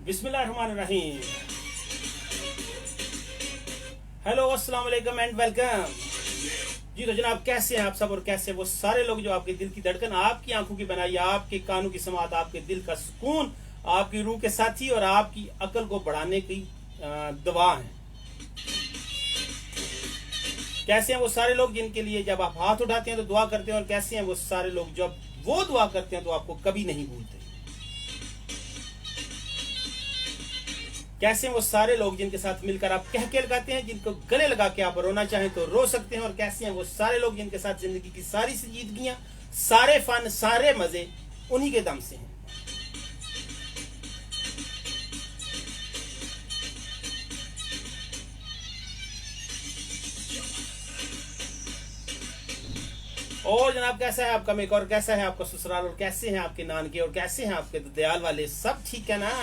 बिस्मिल्लाहिर्रहमानिर्रहीम। हेलो, अस्सलाम वालेकुम एंड वेलकम। जी तो जनाब, कैसे हैं आप सब और कैसे वो सारे लोग जो आपके दिल की धड़कन, आपकी आंखों की बनाई, आपके कानों की समात, आपके दिल का सुकून, आपकी रूह के साथी और आपकी अकल को बढ़ाने की दवा हैं। कैसे हैं वो सारे लोग जिनके लिए जब आप हाथ उठाते हैं तो दुआ करते हैं, और कैसे हैं वो सारे लोग जब वो दुआ करते हैं तो आपको कभी नहीं भूलते। कैसे हैं वो सारे लोग जिनके साथ मिलकर आप कह के लगाते हैं, जिनको गले लगा के आप रोना चाहें तो रो सकते हैं। और कैसे हैं वो सारे लोग जिनके साथ जिंदगी की सारी संजीदगियां, सारे फन, सारे मजे उन्हीं के दम से हैं। और जनाब, कैसा है आपका मेक और कैसा है आपका ससुराल, और कैसे हैं आपके नानके, और कैसे हैं आपके दयाल वाले, सब ठीक है ना?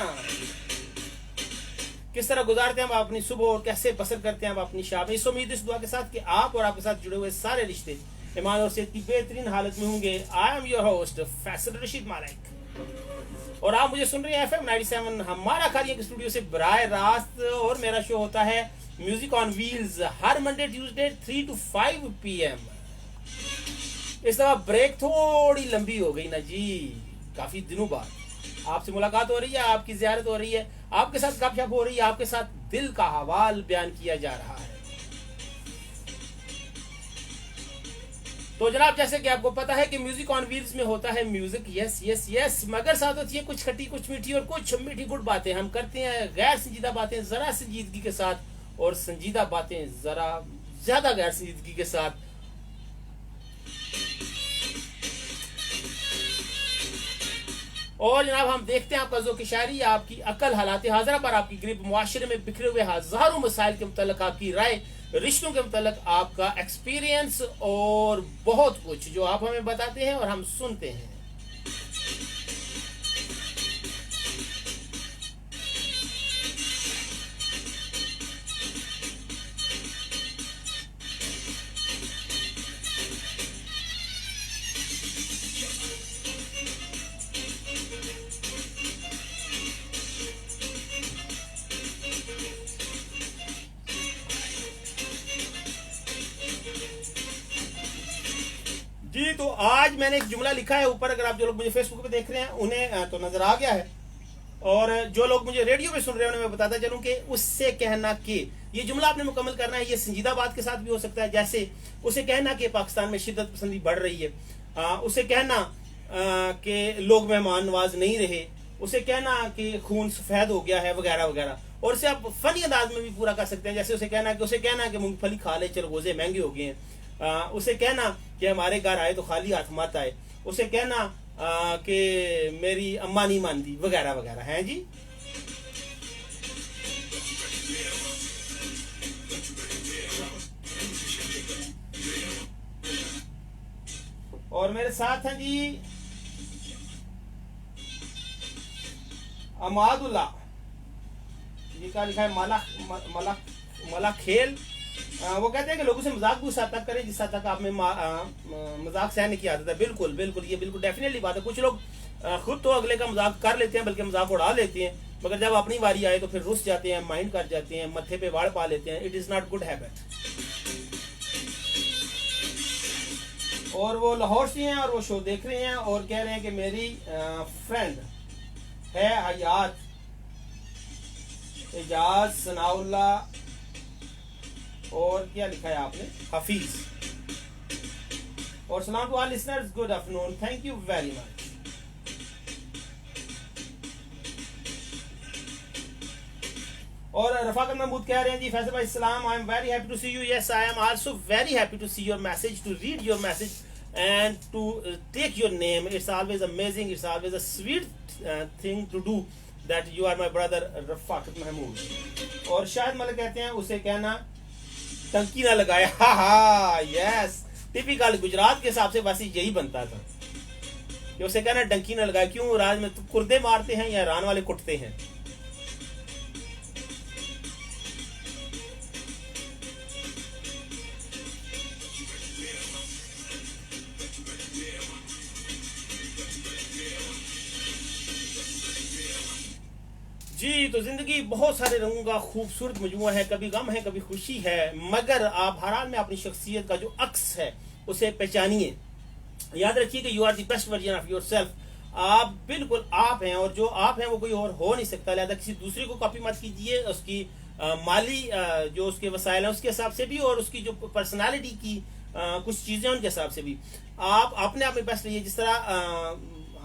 किस तरह गुजारते हैं आप अपनी सुबह और कैसे बसर करते हैं आप अपनी शाम? इस उम्मीद, इस दुआ के साथ कि आप और आपके साथ जुड़े हुए सारे रिश्ते ईमान और सेहत की बेहतरीन हालत में होंगे। I am your host Faisal Rashid मालिक, और आप मुझे सुन रहे हैं FM 97 हमारा खालिया के स्टूडियो से बराह रास्त। और मेरा शो होता है music on wheels her Monday Tuesday 3 to 5 PM। इस दफा ब्रेक थोड़ी लंबी हो गई ना जी, काफी दिनों बाद आपसे मुलाकात हो रही है, आपकी ज़ियारत हो रही है, आपके साथ गपशप हो रही है, आपके साथ दिल का हवाल बयान किया जा रहा है। तो जनाब, जैसे कि आपको पता है कि म्यूजिक ऑन व्हील्स में होता है म्यूजिक, यस यस यस, मगर साथ होती है कुछ खट्टी, कुछ मीठी और कुछ मीठी गुड बातें। हम करते हैं गैर संजीदा बातें जरा संजीदगी के साथ, और संजीदा बातें जरा ज्यादा गैर संजीदगी के साथ। और जनाब, हम देखते हैं आपका ज़ौक़ शायरी, आपकी अकल, हालात हाज़िरा पर आपकी गिरफ्त, मुआशरे में बिखरे हुए हजारों मसाइल के मुतल्लिक़ आपकी राय, रिश्तों के मुतल्लिक़ आपका एक्सपीरियंस, और बहुत कुछ जो आप हमें बताते हैं और हम सुनते हैं। जी तो आज मैंने एक जुमला लिखा है ऊपर, अगर आप जो लोग मुझे फेसबुक पे देख रहे हैं उन्हें तो नजर आ गया है, और जो लोग मुझे रेडियो पे सुन रहे हैं उन्हें मैं बताता चलूं कि उससे कहना कि ये जुमला आपने मुकम्मल करना है। ये संजीदा बात के साथ भी हो सकता है, जैसे उसे कहना कि पाकिस्तान में शिद्दत पसंदी बढ़ रही है, उसे कहना कि लोग मेहमान नवाज नहीं रहे, उसे कहना कि खून सफेद हो गया है, वगैरह वगैरह। और इसे आप फनी अंदाज में भी पूरा कर सकते हैं, जैसे उसे कहना कि मूंगफली खा ले, चरगोजे महंगे हो गए हैं। उसे कहना कि हमारे घर आए तो खाली हाथ मत आए, उसे कहना कि मेरी अम्मा नहीं मानती, वगैरह वगैरह हैं जी। और मेरे साथ हैं जी अमादुल्ला, ये क्या लिखा है, माला मला मला खेल। वो कहते हैं कि लोगों से मजाक भी उस हद तक करें जिस हद तक आप में मजाक सहने की आदत है। बिल्कुल बिल्कुल, ये बिल्कुल डेफिनेटली बात है। कुछ लोग खुद तो अगले का मजाक कर लेते हैं, बल्कि मजाक उड़ा लेते हैं, मगर जब अपनी बारी आए तो फिर रुस जाते हैं, माइंड कर जाते हैं, मत्थे पे वाड़ पा लेते हैं। It is not good habit. और वो लाहौर से हैं और वो शो देख रहे हैं और कह रहे हैं कि मेरी फ्रेंड है हयात एजाज सनाउल्ला, और क्या लिखा है आपने, हफीज। और सलाम to all listeners, good afternoon, thank you very much. और रफाकत महमूद कह रहे हैं जी, फैसल भाई सलाम, I am very happy to see you. Yes, I am also very happy to see your message, to read your message and to take your name. It's always amazing, it's always a sweet thing to do that you are my brother Rafaqat Mahmood. और शायद मलिक कहते हैं उसे कहना टंकी ना लगाए। हा हा, यस, टिपिकल गुजरात के हिसाब से बस यही बनता था कि उसे कहना टंकी ना लगाए। क्यों, राज में कुर्दे मारते हैं या रान वाले कुटते हैं? जी, तो जिंदगी बहुत सारे रंगों का खूबसूरत मजमुआ है, कभी गम है कभी खुशी है, मगर आप हर हाल में अपनी शख्सियत का जो अक्स है उसे पहचानिए। याद रखिए कि you are the best version of yourself. आप बिल्कुल आप हैं, और जो आप हैं वो कोई और हो नहीं सकता। लिहाजा किसी दूसरे को कॉपी मत कीजिए, उसकी माली जो उसके वसाइल हैं उसके हिसाब से भी, और उसकी जो पर्सनालिटी की कुछ चीज़ें उनके हिसाब से भी। आप अपने आप में बेस्ट रहिए। जिस तरह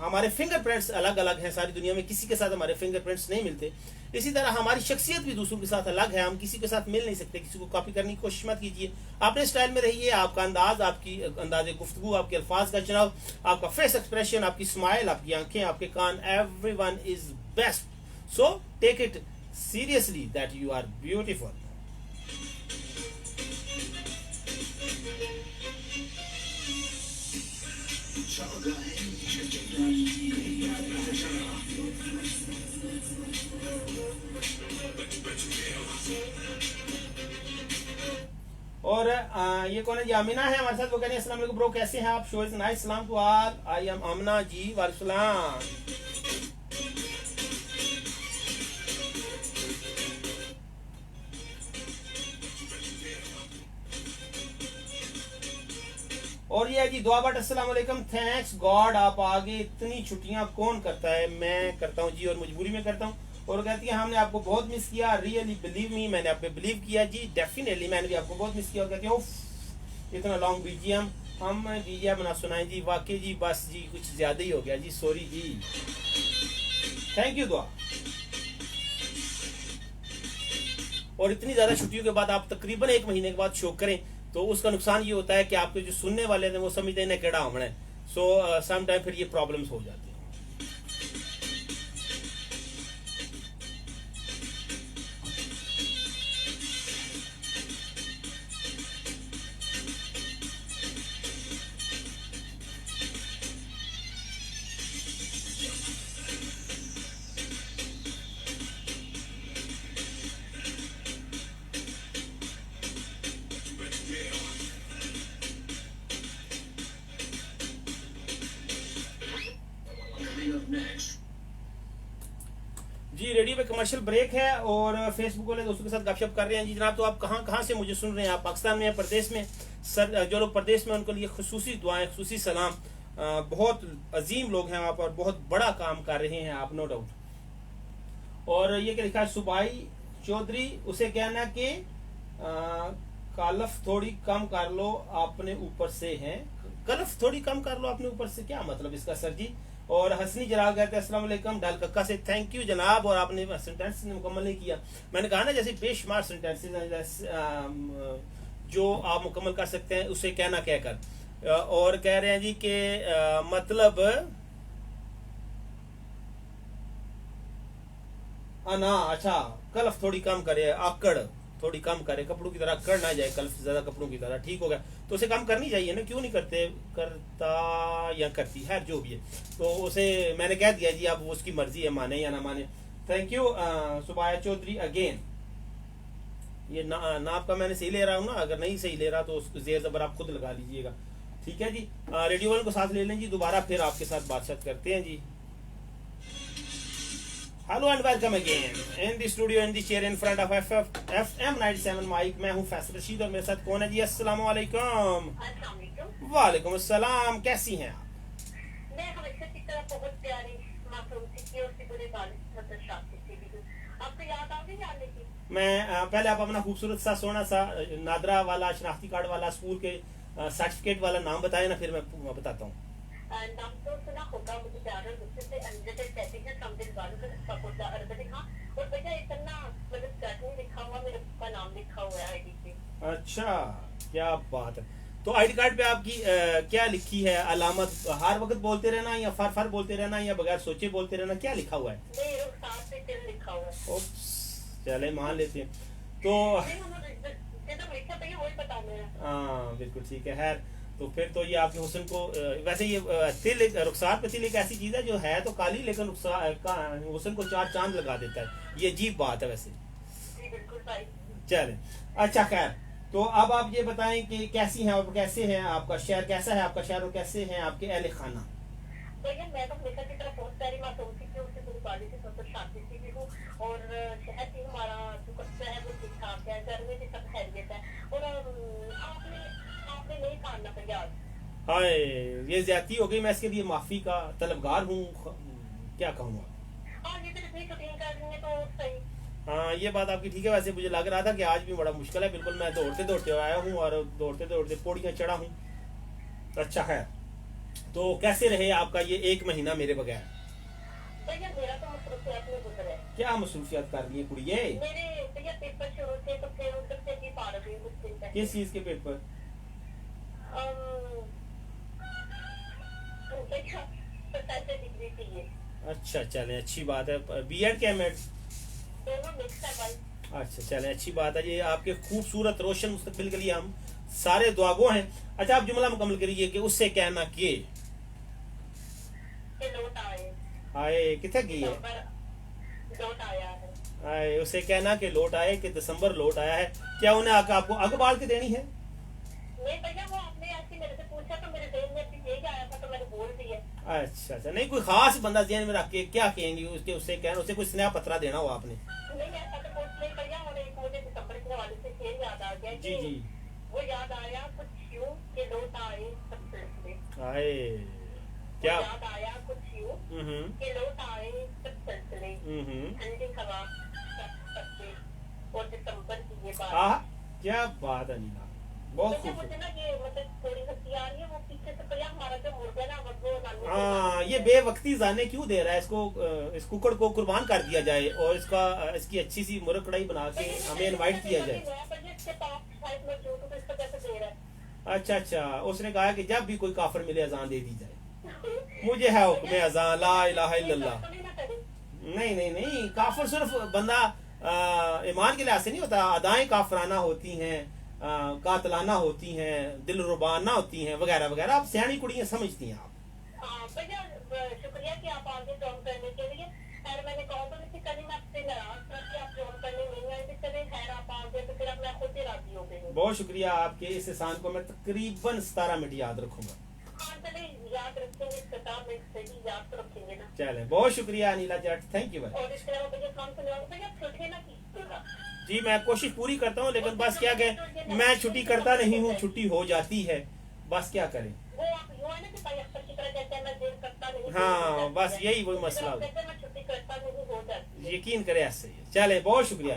हमारे फिंगरप्रिंट्स अलग अलग हैं सारी दुनिया में, किसी के साथ हमारे फिंगरप्रिंट्स नहीं मिलते, इसी तरह हमारी शख्सियत भी दूसरों के साथ अलग है, हम किसी के साथ मिल नहीं सकते। किसी को कॉपी करने की कोशिश मत कीजिए, अपने स्टाइल में रहिए। आपका अंदाज, आपकी अंदाज गुफ्तगू, आपके अल्फाज का चुनाव, आपका फेस एक्सप्रेशन, आपकी स्माइल, आपकी आंखें, आपके कान, everyone is best. So take it seriously that you are beautiful. और ये कौन है जी? आमिना है हमारे साथ। वो कह रही है अस्सलाम वालेकुम ब्रो, कैसे हैं आप? शो इज नाइस, सलाम to all. I am Amina ji, वालेकुम सलाम। और ये है जी दुआ बट, अस्सलाम वालेकुम, थैंक्स गॉड आप आगे। इतनी छुट्टियां कौन करता है? मैं करता हूँ जी, और मजबूरी में करता हूँ। और कहती है हमने आपको बहुत मिस किया, रियली बिलीव मी, मैंने आप पे बिलीव किया जी, डेफिनेटली मैंने भी आपको बहुत मिस किया। और कहती है इतना लॉन्ग बीजीएम हम बीजीएम बना सुनाए जी। वाकई जी, बस जी कुछ ज्यादा ही हो गया जी, सॉरी जी। थैंक यू दुआ। और इतनी ज्यादा छुट्टियों के बाद आप तकरीबन 1 महीने के बाद शो करें तो उसका नुकसान ये होता है कि आपके जो सुनने वाले थे वो समझते हैं केड़ा हमने। सो सम टाइम फिर ये प्रॉब्लम्स हो जाती हैं। जी रेडियो पे कमर्शियल ब्रेक है और फेसबुक वाले दोस्तों के साथ गपशप कर रहे हैं जी। जनाब, तो आप कहाँ कहाँ से मुझे सुन रहे हैं? आप पाकिस्तान में, प्रदेश में? सर जो लोग प्रदेश में उनके लिए खुसूसी दुआएं, खुसूसी सलाम। बहुत अजीम लोग हैं वहाँ पर, बहुत बड़ा काम कर रहे हैं आप, नो डाउट। और ये क्या लिखा है? सुबाई चौधरी, उसे कहना कि कलफ थोड़ी कम कर लो अपने ऊपर से है। कलफ थोड़ी कम कर लो अपने ऊपर से, क्या मतलब इसका सर जी? और हसनी जलाल कहते हैं अस्सलाम वालेकुम डाल कक्का से, थैंक यू जनाब। और आपने सेंटेंस मुकम्मल नहीं किया। मैंने कहा ना जैसे बेशुमार सेंटेंसेस जो आप मुकम्मल कर सकते हैं उसे कहना कहकर। और कह रहे हैं जी कि मतलब ना, अच्छा कलफ थोड़ी कम करे, आकड़ थोड़ी कम करे, कपड़ों की तरह अकड़ ना जाए, कलफ ज्यादा कपड़ों की तरह, ठीक हो गया। तो उसे कम करनी चाहिए ना, क्यों नहीं करते? करता या करती है, जो भी है। तो उसे मैंने कह दिया जी, अब उसकी मर्जी है, माने या ना माने। Thank you Subaya Chaudhary again. ये नाप का मैंने सही ले रहा हूँ ना? अगर नहीं सही ले रहा तो उसको जेर जबर आप खुद लगा लीजिएगा, ठीक है जी। रेडियो वाले को साथ ले लें जी, दोबारा फिर आपके साथ बातचीत करते हैं जी। Hello and welcome again in the studio in the chair in front of FM 97 mic. मैं हूं फैसल रशीद और मेरे साथ कौन है जी? अस्सलाम वालेकुम। वालेकुम अस्सलाम, कैसी हैं आप? मैं हमेशा की तरह बहुत प्यारी मासूम सी और सी बड़े बालिश आपको याद आ गई आने की? मैं पहले आप अपना खूबसूरत सा सोना सा नादरा वाला शनाख्ती कार्ड वाला स्कूल के सर्टिफिकेट वाला नाम बताए ना, फिर मैं बताता हूँ। नाम तो सुना होगा, मुझे प्यार और गुस्से से अनजटे कहते हैं, समदिल वालों का सपोर्ट अरबी। हाँ, और भैया इतना मतलब कार्टून लिखा हुआ, मेरे का नाम लिखा हुआ है आईडी पे। अच्छा, क्या बात है। तो आईडी कार्ड पे आपकी क्या लिखी है अलामत? हर वक्त बोलते रहना या फर फर बोलते रहना या बगैर सोचे बोलते रहना, क्या लिखा हुआ है? नहीं, रुखसार पे तिल लिखा हुआ है। चले मान लेते हैं तो। हाँ बिल्कुल ठीक है। खैर, तो फिर तो ये आपके हुस्न को वैसे ये तिल, रुखसार पे तिल एक ऐसी चीज है जो है तो काली, लेकिन हुस्न को 4 चांद लगा देता है। ये अजीब बात है वैसे। चले, अच्छा खैर, तो अब आप ये बताएं कि कैसी हैं और कैसे हैं? आपका शहर कैसा है? आपका शहर और कैसे हैं आपके अहले खाना? भैया मैं तो हमेशा की तरह बहुत प्यारी मासूम सी थी, उससे थोड़ी बाली थी, सब शादी सी भी हूँ, और शहर भी हमारा जो कस्बा है वो ठीक ठाक है, घर में भी सब खैरियत है। और आपने आपने नहीं खाना भैया आज। हाय, ये ज्यादती हो गई, मैं इसके लिए माफी का तलबगार हूँ। क्या कहूँगा। हाँ ये तो इतनी छुट्टियां कर रही है तो सही। हाँ, ये बात आपकी ठीक है। वैसे मुझे लग रहा था कि आज भी बड़ा मुश्किल है। बिल्कुल मैं दौड़ते दौड़ते आया हूँ और दौड़ते दौड़ते पौड़ियाँ चढ़ा हूँ। अच्छा है। तो कैसे रहे आपका ये एक महीना मेरे बगैर। भैया मेरा तो मसरूफियात में गुजरा है। क्या मसरूफियात कर रही है कुड़िए। मेरे भैया पेपर शुरू थे तो फिर उधर से भी पा रही हूँ कुछ दिन पहले। किस चीज के पेपर। भैया प्रोफेसर डिग्री चाहिए। अच्छा चलें, अच्छी बात है। बीएड के एमएड। दोनों मिक्स है भाई। अच्छा चलें, अच्छी बात है। ये आपके खूबसूरत रोशन मुस्तकबिल के लिए हम सारे दुआगो हैं। अच्छा, आप जुमला मुकम्मल करिए कि उससे कहना कि लौट आए। आए किथे गई है। लौट आया है। आए, उसे कहना कि लौट आए, कि दिसंबर लौट आया है। क्या उन्हें आकर आपको अग बाल के देनी है। नहीं भैया वो आपने ऐसे मेरे से पूछा तो मेरे दिल में भी यही आया था तो मैंने बोल दिया। अच्छा अच्छा, नहीं कोई खास बंदा ज़हन में रख के क्या कहेंगे उसके, उससे कहना, उसे कोई स्नेह पत्रा देना हो आपने। नहीं ऐसा तो कुछ नहीं भैया, और एक मुझे दिसंबर के हवाले से शेर याद आ गया जी जी। वो याद आया कुछ यूं कि लौट आए सब सिलसिले। आए क्या। याद आया कुछ यूं कि लौट आए सब सिलसिले, ठंडी हवा पत्ते और दिसंबर की ये बात। आह, क्या बात है नीला, बहुत मुझे खूब। ना ये मतलब थोड़ी हंसी आ रही है, वो पीछे से भैया हमारा जो मुर्गा ना वो हाँ, ये बेवक्ती जाने क्यों दे रहा है। इसको इस कुकड़ को कुर्बान कर दिया जाए और इसका इसकी अच्छी सी मुर्ग कढ़ाई बना के हमें इनवाइट किया जाए। अच्छा अच्छा, उसने कहा कि जब भी कोई काफिर मिले अजान दे दी जाए। मुझे है हुक्म अजान, ला इलाहा इल्लल्लाह। नहीं नहीं नहीं, काफिर सिर्फ बंदा ईमान के लिहाज से नहीं होता। अदाएं काफराना होती हैं, कातलाना होती हैं, दिल रुबाना होती हैं, वगैरह वगैरह। आप सियानी कुड़ियां समझती हैं आप। भैया शुक्रिया कि आप आगे ज्वाइन करने के लिए। और मैंने कहा तो नहीं कभी मैं आपसे नाराज था कि आप ज्वाइन करने नहीं आए, चले खैर आप आ गए तो फिर अब मैं खुद ही राजी हो गई। बहुत शुक्रिया, आपके इस एहसान को मैं तकरीबन 17 मिनट याद रखूंगा। हाँ चले याद रखेंगे, 17 मिनट से ही याद तो रखेंगे ना। चले, बहुत शुक्रिया अनिला जट, थैंक यू। और इसके अलावा भैया काम सुना भैया छुट्टी ना की जी, मैं कोशिश पूरी करता हूँ, लेकिन बस क्या कहें, मैं छुट्टी करता नहीं हूँ, छुट्टी हो जाती है। बस क्या करें। वो आप यूं है ना कि भाई अक्सर की तरह कहते हैं मैं देर करता नहीं। हाँ, बस यही वही मसला हो। कहते हैं मैं छुट्टी करता नहीं, हो जाती है। यकीन करें ऐसे ही। चले, बहुत शुक्रिया।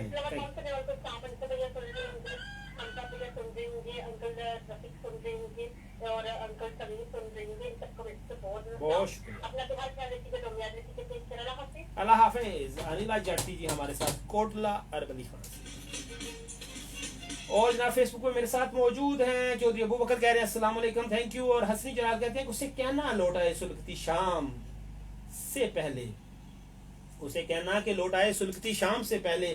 और अंकल सभी सुन रही होंगे, इन सबको इससे बहुत शुक्रिया। अपना तुम्हारे ख्याल रखिएगा, दुनिया में कितने चला हाफिज। अल्लाह हाफिज। अनिला जट्टी जी हमारे साथ कोटला अरबली खान से। और जनाब फेसबुक पे मेरे साथ मौजूद हैं चौधरी अबू बकर, कह रहे हैं अस्सलाम वालेकुम, थैंक यू। और हसनी जलाल कहते हैं उसे कहना लौटाए सुलगती शाम से पहले, उसे कहना कि लौटाए सुलगती शाम से पहले,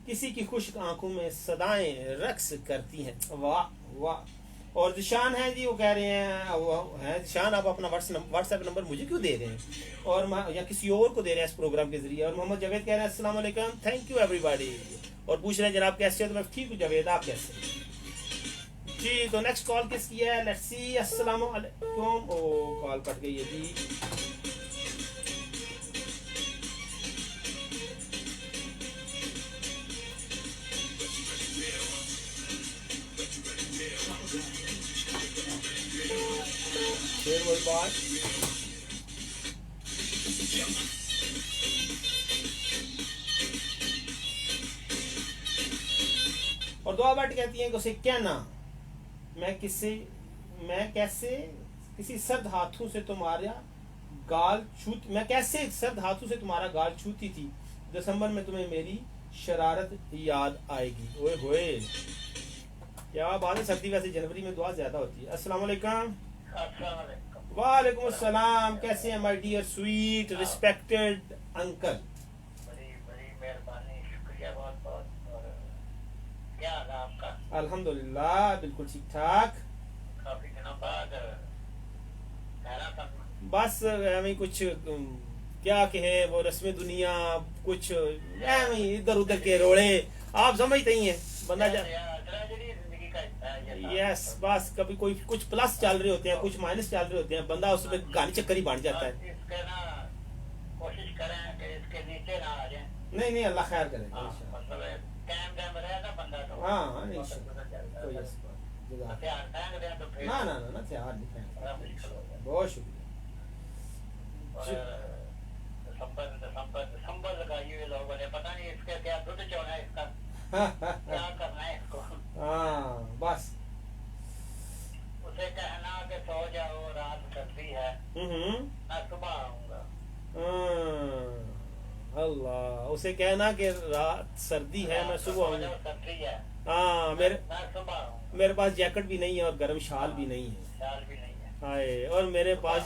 किसी की खुश्क आंखों में सदाएं रक्स करती हैं। वाह वाह। और दिशान है जी, वो कह रहे हैं, वो है दिशान, आप अपना व्हाट्सएप नंबर मुझे क्यों दे रहे हैं और या किसी और को दे रहे हैं इस प्रोग्राम के जरिए। और मोहम्मद जावेद कह रहे हैं अस्सलाम वालेकुम, थैंक यू एवरीबॉडी। और पूछ रहे हैं जनाब कैसे हो, तो मैं ठीक हूँ जावेद, आप कैसे जी। तो नेक्स्ट कॉल किसकी है, लेट्स सी। अस्सलाम वालेकुम। ओ कॉल कट गई है जी। फिर वही बात। और दुआ बाट कहती हैं कि उसे कहना मैं कैसे किसी सर्द हाथों से तुम्हारा गाल छूती, मैं कैसे सर्द हाथों से तुम्हारा गाल छूती थी, दिसंबर में तुम्हें मेरी शरारत याद आएगी। ओए होए, क्या बात है। सर्दी वैसे जनवरी में दुआ ज्यादा होती है। अस्सलाम वालेकुम। वालेकुम अस्सलाम, कैसे हैं my dear sweet respected uncle. बड़ी मेहरबानी, शुक्रिया बहुत बहुत। और क्या हाल है आपका। अल्हम्दुलिल्लाह बिल्कुल ठीक ठाक। काफी दिनों बाद बस हमें कुछ क्या कहें, वो रस्म दुनिया कुछ इधर उधर के रोड़े, आप समझते ही हैं बंदा यस बस कभी कोई कुछ प्लस चल रहे होते हैं, कुछ माइनस चल रहे होते हैं, बंदा उसमें गाने चक्कर ही बन जाता है। इसके ना कोशिश करें कि इसके नीचे ना आ जाए। नहीं नहीं, अल्लाह खैर करे। मतलब टाइम टाइम रहे ना बंदा तो हाँ नहीं, कोई ऐसी बात नहीं। हथियार फेंक दें तो फिर ना ना ना हथियार नहीं फेंक। बड़ा मुश्किल हो जाए। बहुत शुक्रिया। दिसंबर लगाई हुई लोगों ने, पता नहीं इसके क्या दूध चढ़ा है इसका, क्या करना है इसको। हाँ बस उसे कहना कि सो जाओ रात सर्दी है, मैं सुबह आऊंगा। अल्लाह, उसे कहना कि रात सर्दी है मैं सुबह आऊंगा। सर्दी है, हाँ मैं सुबह आऊंगा। मेरे पास जैकेट भी नहीं है और गर्म शाल भी नहीं है। शाल भी नहीं है। हाय, और मेरे पास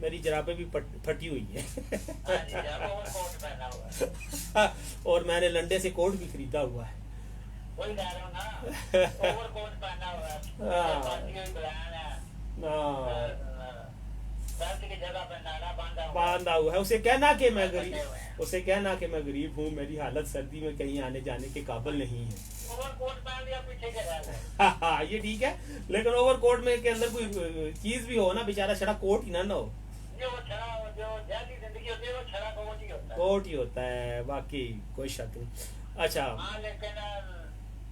मेरी जराबें भी फटी हुई है। हाँ जी, ओवरकोट पहना हुआ है। और मैंने लंडे से कोट भी खरीदा हुआ है। वही कह रहा हूँ ना, ओवरकोट पहना हुआ है, पार्टी हुई बयान है, दर्द की जगह पे नाड़ा बांधा हुआ है। उसे कहना कि मैं गरीब, उसे कहना कि मैं गरीब हूँ, मेरी हालत सर्दी में कहीं आने जाने के काबिल नहीं है। ओवरकोट पहन लिया पीछे के रह गए। हाँ ये ठीक है, लेकिन ओवरकोट में के अंदर कोई चीज भी हो ना, बेचारा छड़ा कोट ही ना हो। जो जैसी जिंदगी होती है वो छड़ा कोट ही होता है। कोट ही होता है, बाकी कोई शक नहीं। अच्छा हाँ, लेकिन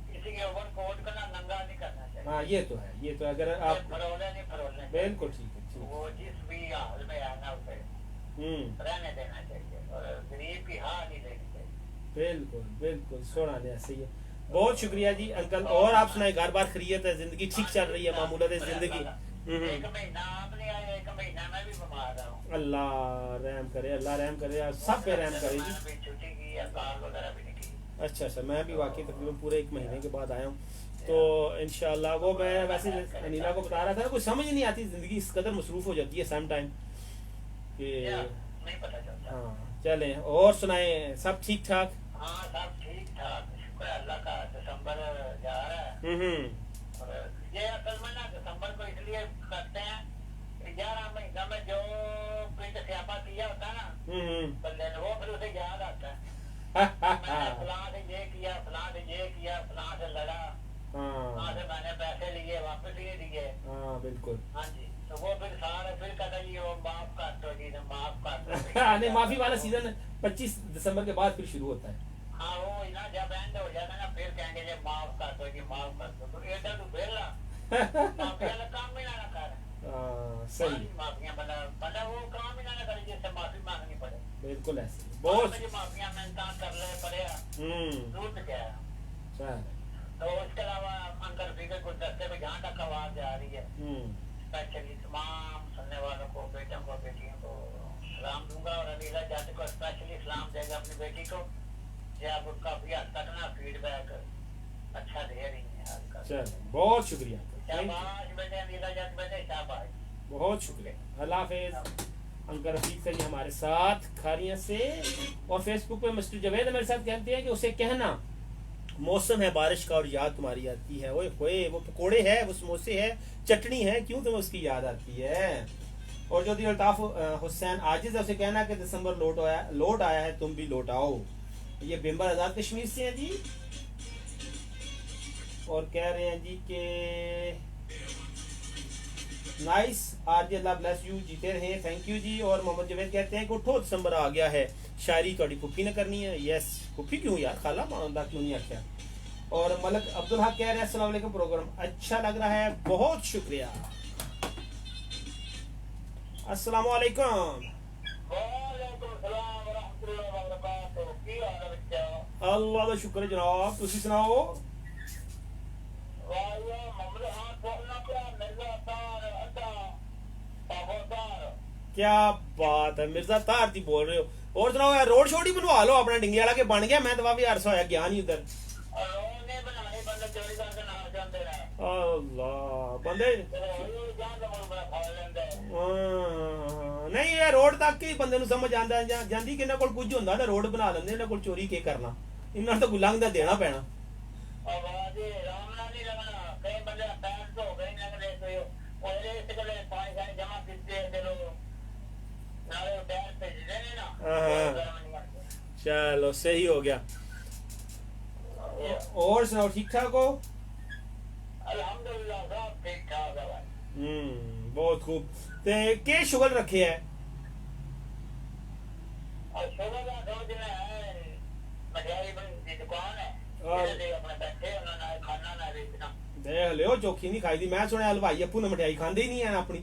किसी के ओवरकोट को ना नंगा नहीं करना चाहिए। हाँ ये तो है, ये तो अगर आप फरोले बिल्कुल ठीक है, वो जिस भी हाल में आना उसे रहने देना चाहिए और गरीब की हाँ नहीं देनी चाहिए। बिल्कुल बिल्कुल, सुनाने सही है। बहुत शुक्रिया जी अंकल। और आप सुनाए, घर बार खैरियत है, जिंदगी ठीक चल रही है, मामूलत है जिंदगी। एक महीना आप नहीं आए, एक महीना मैं भी बीमार रहा हूँ। अल्लाह रहम करे, अल्लाह रहम करे, सब पे रहम करे जी। छुट्टी की या कार वगैरह भी नहीं की। अच्छा, मैं भी वाकई तकरीबन पूरे 1 महीने के बाद आया हूँ, तो इंशाल्लाह वो मैं वैसे अनीला को बता रहा था ना, कुछ समझ नहीं आती जिंदगी, इस कदर मसरूफ हो जाती है सम टाइम कि नहीं पता चलता। हाँ चलें, और सुनाए, सब ठीक ठाक? हाँ सब ठीक ठाक, शुक्र है अल्लाह का। दिसंबर जा रहा है और ये असल में ना दिसंबर को इसलिए करते हैं, 11 महीना में जो पिंड स्यापा किया होता है ना बंदे ने, वो फिर उसे याद आता है। मैंने फलां से ये किया, फलां से ये किया, फलां से लड़ा, फलां से मैंने पैसे लिए, वापस ये दिए। हाँ बिल्कुल। हाँ जी, तो वो फिर सारे फिर कहता जी वो माफ कर दो जी, माफ कर दो। नहीं, माफी वाला सीजन 25 दिसंबर के बाद फिर शुरू होता है। हाँ वो ना जब एंड हो जाएगा ना, फिर कहेंगे जी माफ कर दो जी, माफ कर दो। तो ये तो बेला माफिया का काम ही ना कर। सही, माफिया बंदा वो काम ही ना करे जिससे माफी मांगनी पड़े। बिल्कुल ऐसे बहुत माफिया मेहनत कर ले पड़े, दूर क्या है। तो उसके अलावा अंकर फिगर गुलदस्ते में जहाँ तक आवाज जा रही है, स्पेशली तमाम सुनने वालों को, बेटों को, बेटियों को सलाम दूंगा और अनीला जाति को स्पेशली सलाम देगा अपनी बेटी को, जब काफी हद तक ना फीडबैक अच्छा दे रही है आजकल। चलो बहुत शुक्रिया, शाबाश बेटे, अनीला जाति बेटे शाबाश, बहुत शुक्रिया। अल्लाह हाफिज। अंकर रफीक से जी हमारे साथ खारिया से, और फेसबुक पे मिस्टर जवेद मेरे साथ कहते हैं कि उसे कहना मौसम है बारिश का और याद तुम्हारी आती है। ओए होए, वो पकोड़े है, वो समोसे है, चटनी है, क्यों तुम्हें उसकी याद आती है। और जो अल्ताफ हुसैन आजिज है, उसे कहना कि दिसंबर लौट आया है, तुम भी लौट आओ। ये बिम्बर आजाद कश्मीर से हैं जी, और कह रहे हैं जी कि nice RJ, Allah bless you, जीते रहे, थैंक यू जी। और मोहम्मद जवेद कहते हैं कि उठो दिसंबर आ गया है, शायरी थोड़ी फुफी ने करनी है। यस, फुफी क्यों यार, खाला मानदा क्यों नहीं आख्या। और मलक अब्दुल हक कह रहे हैं अस्सलाम वालेकुम, प्रोग्राम अच्छा लग रहा है, बहुत शुक्रिया। अस्सलाम वालेकुम। अल्लाह का शुक्र है जनाब, तुसी सुनाओ। क्या बात है, मिर्जा तार दी बोल रहे हो। और सुनाओ यार, रोड शोड ही बनवा लो अपना, डिंगलियाला के बन गया, मैं तो वापस अरसा होया गया नहीं उधर। अल्लाह बंदे नहीं, ये रोड तक ही बंदे समझ आंदा जांदी कि इन्हां कोल कुछ हुंदा ते रोड बना लेंदे, इन्हां कोल चोरी के करना, इन्हां तो गुलांग दा देना पैना। चलो सही हो गया। और सुनाओ, ठीक ठाक हो? अल्हम्दुलिल्लाह बहुत खूब। ते के शुगर रखे है? और शोभा का दो दिन है मठियाई की दुकान है, और इधर अपने बैठे उन्होंने खाना ना बेचना। देख लियो चौखी नहीं खाई दी। मैं सुने हलवाई अप्पू ने मठियाई खांदे ही नहीं है अपनी।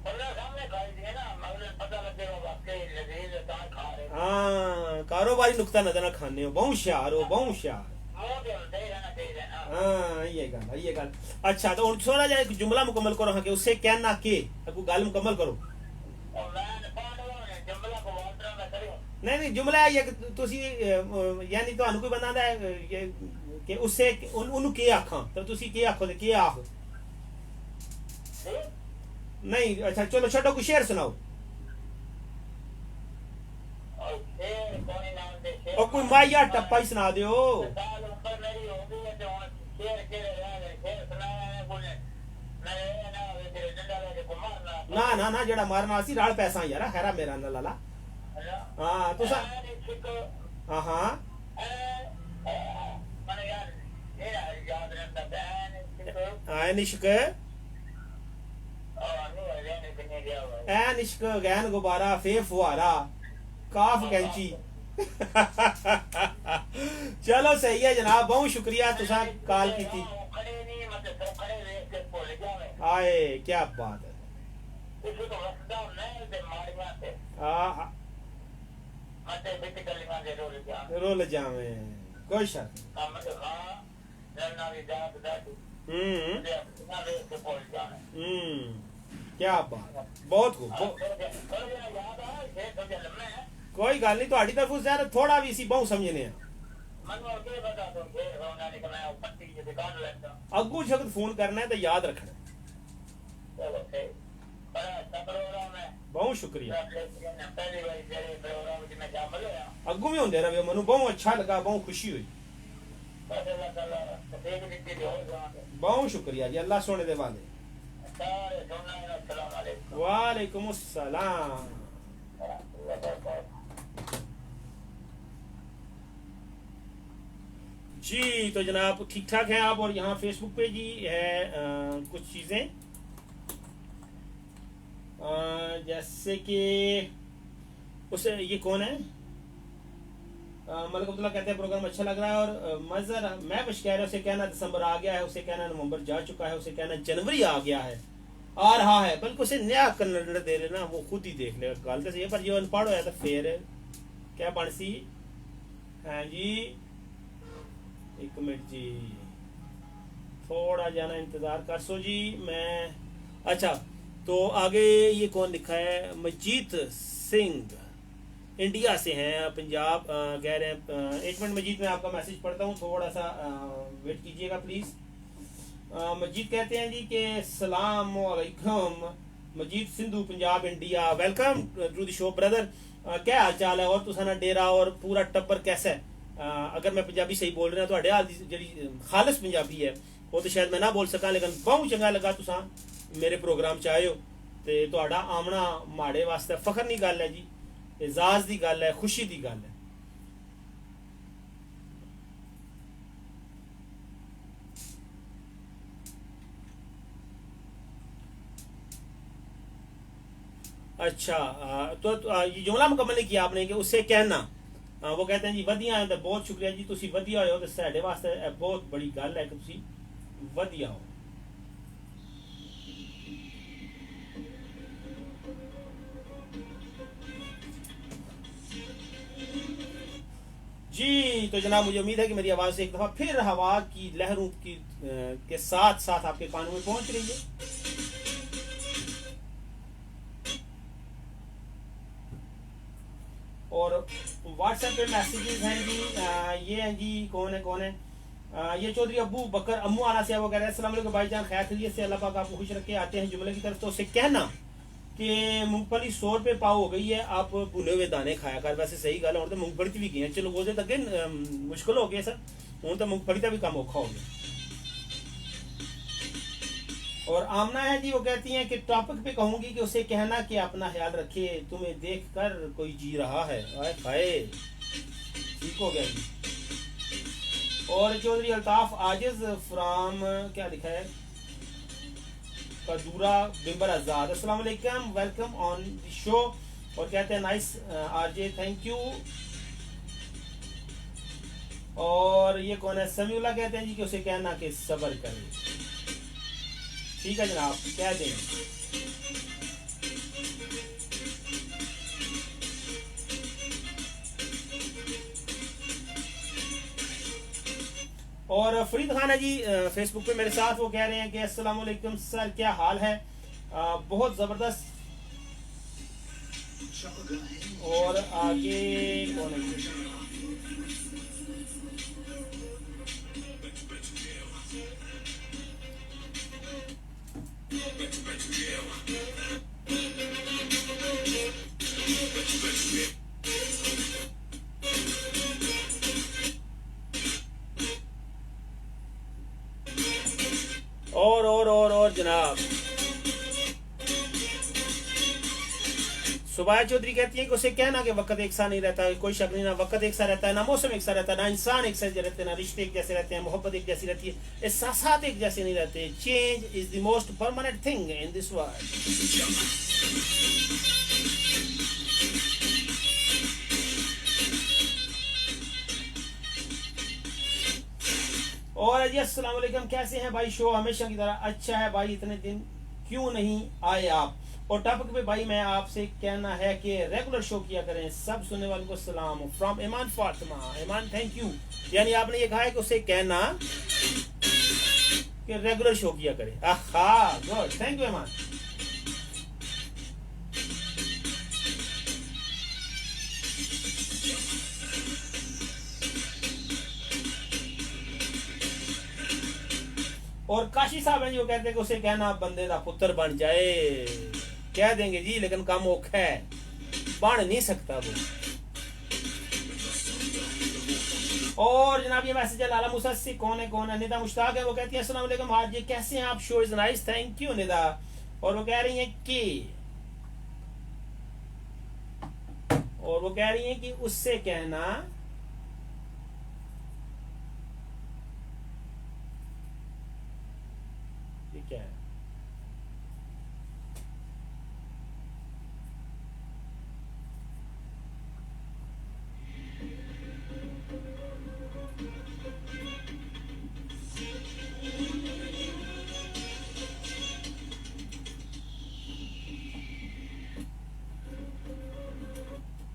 बंदा सामने खाई दिए ना, मगर पता लगेगा वाकई लजीज है, कहाँ खा रहे हो। हाँ कारोबारी नुकता नजर ना खाने हो, बहुत होशियार हो, बहुत होशियार। मुंह पे होते ही रहना चाहिए ना। हाँ ये गल। अच्छा तो हुण थोड़ा जिहा एक जुमला मुकम्मल करो हाँ कि उससे कहना के अगू गल मुकम्मल करो। और मैं पांडवों ने जंगला को वाटर में करूं। नहीं जुमला है ये कि तुसी यानी ਤੁਹਾਨੂੰ ਕੋਈ ਬੰਦਾ ਦਾ ਕਿ ਉਸੇ ਉਹਨੂੰ ਕੀ ਆਖਾਂ ਤਾਂ ਤੁਸੀਂ ਕੀ ਆਖੋਗੇ ਕੀ ਆਖ नहीं अच्छा चलो छोटो को शेर सुनाओ और शेर कोई नाम दे शेर और कोई माया टप्पा ही सुना दियो। साल ऊपर मेरी हो गई है तो शेर के शेर सुनाया है बोले मैं ना तेरे डंडा लेके को मारना ना ना जेड़ा मारना सी राल पैसा यार हैरा मेरा ना लाला। हां तो सा हां हां मैंने यार ये याद रहता बैन आए निश्क ए निश्क गैन गुब्बारा फे फुहारा काफ कैंची चलो सही है जनाब बहुत शुक्रिया तुसा कॉल की थी। आए क्या बात है। रोल जावे कोई शक क्या बात बहुत खूब कोई गल नहीं ਤੁਹਾਡੀ ਤਰਫੋਂ यार थोड़ा भी सी बहुत समझने हैं अगू जब फोन करना है तो याद रखना। बहुत शुक्रिया अगू भी होंगे रहे मनु बहुत अच्छा लगा बहुत खुशी हुई। बहुत शुक्रिया जी अल्लाह सोने दे वाले। वालेकुम अस्सलाम। जी तो जनाब ठीक ठाक हैं आप और यहाँ फेसबुक पे जी है कुछ चीज़ें जैसे कि उसे ये कौन है मलिक अब्दुल्ला कहते हैं प्रोग्राम अच्छा लग रहा है और मज़र मैं बश कह रहा है उसे कहना दिसंबर आ गया है, उसे कहना नवंबर जा चुका है, उसे कहना जनवरी आ गया है आ रहा है, बल्कि उसे नया कैलेंडर दे रहे ना वो खुद ही देख लेगा गल तो सही पर जो अनपढ़ होया तो फिर क्या बन सी। हाँ जी एक मिनट जी थोड़ा जाना इंतज़ार कर सो जी मैं। अच्छा तो आगे ये कौन लिखा है मजीत सिंह इंडिया से हैं पंजाब कह रहे हैं। एक मिनट मजीद मैं आपका मैसेज पढ़ता हूँ थोड़ा सा वेट कीजिएगा प्लीज़। मजीद कहते हैं जी कि सलाम अलैकुम Majid Sindhu Punjab India welcome to the show brother क्या हाल चाल है और तुसाना डेरा और पूरा टब्बर कैसा है। अगर मैं पंजाबी सही बोल रहा थोड़े हाल जी खालिस पंजाबी है वो तो शायद मैं ना बोल सका लेकिन बहुत चंगा लगा तुसा मेरे प्रोग्राम च आए हो तो तुहाडा आमना माड़े वास्ते फखर नहीं गल है जी एजाज की गल है खुशी की गल है। अच्छा तो ये जुमला मुकम्मल नहीं किया आपने कि उससे कहना वो कहते हैं जी वधिया है तो बहुत शुक्रिया जी तुसी वधिया हो तो साडे वास्ते बहुत बड़ी गल है कि तुसी वधिया हो। जी तो जनाब मुझे उम्मीद है कि मेरी आवाज़ से एक दफ़ा फिर हवा की लहरों की के साथ साथ आपके कानों में पहुंच रही है। और व्हाट्सएप पे मैसेजेस हैं जी ये हैं जी कौन है ये चौधरी अब्बू बकर अम्मू आना से वो कह रहे हैं अस्सलाम वालेकुम भाईजान खैर खैरियत से अल्लाह पाक आपको खुश रखे। आते हैं जुमले की तरफ तो उससे कहना कि मूंगफली 100 रुपये पाव हो गई है आप भुने हुए दाने खाया कर। वैसे सही गल है तो मूंगफली भी गई है चलो वो तक मुश्किल हो गया सर हूँ तो मूंगफली का भी कम औखा हो गया। और आमना है जी वो कहती हैं कि टॉपिक पे कहूंगी कि उसे कहना कि अपना ख्याल रखे तुम्हें देख कर कोई जी रहा है। आए ठीक हो गया जी। और चौधरी अल्ताफ आजिज फ्राम क्या लिखा है कदूरा बिम्बर आजाद, अस्सलाम वालेकुम, वेलकम ऑन द शो। और कहते हैं नाइस आरजे, थैंक यू। और ये कौन है, समीउल्लाह, कहते हैं जी कि उसे कहना कि सब्र करे। ठीक है जनाब, कह दें। और फरीद खान है जी फेसबुक पे मेरे साथ, वो कह रहे हैं कि अस्सलाम वालेकुम सर, क्या हाल है? बहुत ज़बरदस्त। और आगे कौन है? और जनाब सुबाया चौधरी कहती है कि उसे कहना कि वक्त एक सा नहीं रहता, कोई शक नहीं, ना वक्त एक सा रहता है, ना मौसम एक सा रहता है, ना इंसान एक जैसे रहते हैं, ना रिश्ते एक जैसे रहते हैं, मोहब्बत एक जैसी रहती है, एहसासात एक जैसे नहीं रहते। Change is the most permanent thing in this world. और जी अस्सलाम वालेकुम, कैसे हैं भाई? शो हमेशा की तरह अच्छा है भाई, इतने दिन क्यों नहीं आए आप? और टॉपिक पे भाई मैं आपसे कहना है कि रेगुलर शो किया करें। सब सुनने वालों को सलाम from Iman Fatima. Iman thank you, यानी आपने ये कहा है कि उसे कहना कि रेगुलर शो किया करें। आहा गुड, थैंक यू ईमान। और काशी साहब हैं जो कहते हैं कि उसे कहना बंदे का पुत्र बन जाए। कह देंगे जी, लेकिन कम औखा है, बन नहीं सकता वो। और जनाब ये मैसेज है लाला मूसा से, कौन है? निदा मुश्ताक है, वो कहती है अस्सलाम वालेकुम हाज जी, कैसे हैं आप? Show is nice, thank you Nida. और वो कह रही हैं कि उससे कहना क्या है?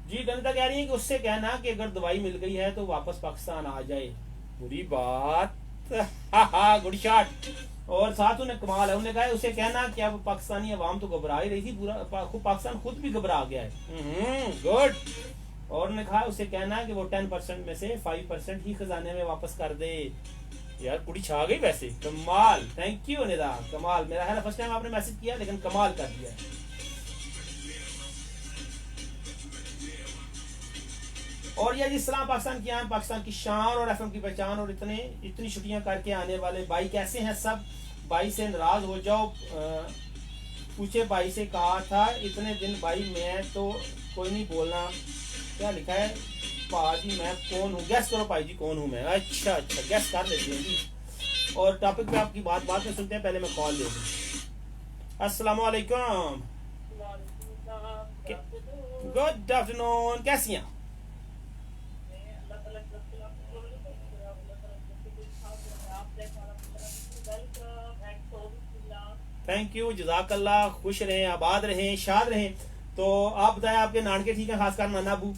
जी गणिता कह रही है कि उससे कहना कि अगर दवाई मिल गई है तो वापस पाकिस्तान आ जाए। बुरी बात। Good shot. और साथ उन्हें कमाल है, उन्हें कहा है उसे कहना कि अब पाकिस्तानी अवाम तो घबरा ही रही थी, पूरा पाकिस्तान खुद भी घबरा गया है। गुड। और उन्हें कहा उसे कहना कि वो 10% में से 5% ही खजाने में वापस कर दे। यार कुड़ी छा गई वैसे, कमाल। थैंक यू निदा, कमाल। मेरा है फर्स्ट टाइम आपने मैसेज किया, लेकिन कमाल कर दिया। और ये इस्लाम पाकिस्तान की आन, पाकिस्तान की शान और एफएम की पहचान, और इतनी छुट्टियां करके आने वाले भाई कैसे हैं सब? भाई से नाराज हो जाओ, पूछे भाई से कहा था इतने दिन भाई, मैं तो कोई नहीं बोलना। क्या लिखा है पाजी, मैं कौन हूँ? गैस करो भाई जी, कौन हूँ मैं? अच्छा गैस कर लेते हैं जी। और टॉपिक पे आपकी बात में सुनते हैं, पहले मैं कॉल ले लूँ। अस्सलाम वालेकुम, गुड आफ्टरनून, कैसी हैं? थैंक यू, जज़ाकल्लाह, खुश रहें, आबाद रहें, शाद रहें। तो आप बताएं, आपके नानके ठीक है, खासकर नाना अबू?